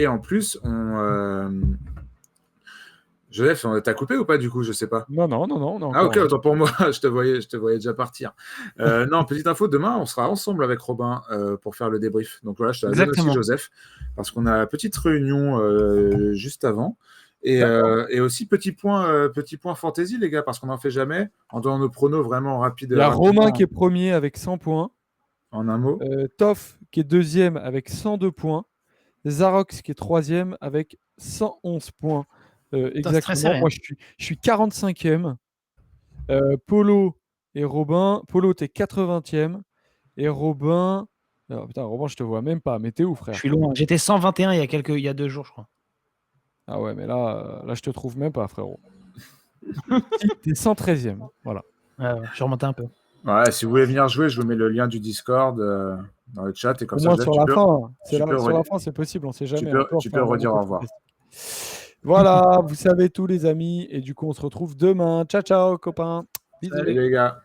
en plus, Joseph, t'as coupé ou pas du coup? Je sais pas. Non. Ah ok, autant pour moi, je te voyais déjà partir. Non, petite info, demain, on sera ensemble avec Robin pour faire le débrief. Donc voilà, je te la donne aussi, Exactement. Joseph, parce qu'on a une petite réunion juste avant. Et aussi, petit point fantaisie, les gars, parce qu'on n'en fait jamais. En donnant nos pronos vraiment rapides. Il y a rapidement, Romain qui est premier avec 100 points. En un mot. Toff qui est deuxième avec 102 points. Zarox qui est troisième avec 111 points. Exactement. serré, hein. Moi, je suis 45e. Polo et Robin. Polo, t'es 80e. Et Robin. Oh, putain, Robin, je te vois même pas. Mais t'es où, frère? Je suis loin. J'étais 121 il y a 2 jours, je crois. Ah ouais, mais là, je te trouve même pas, frérot. T'es 113e. Voilà. Je suis remonté un peu. Ouais, si vous voulez venir jouer, je vous mets le lien du Discord dans le chat. Et comme Au ça, moins Joseph, sur la fin. Sur la redire. fin, c'est possible. On sait jamais. Tu peux redire au revoir. Voilà, vous savez tout, les amis. Et du coup, on se retrouve demain. Ciao, ciao, copains. Bisous. Salut les gars.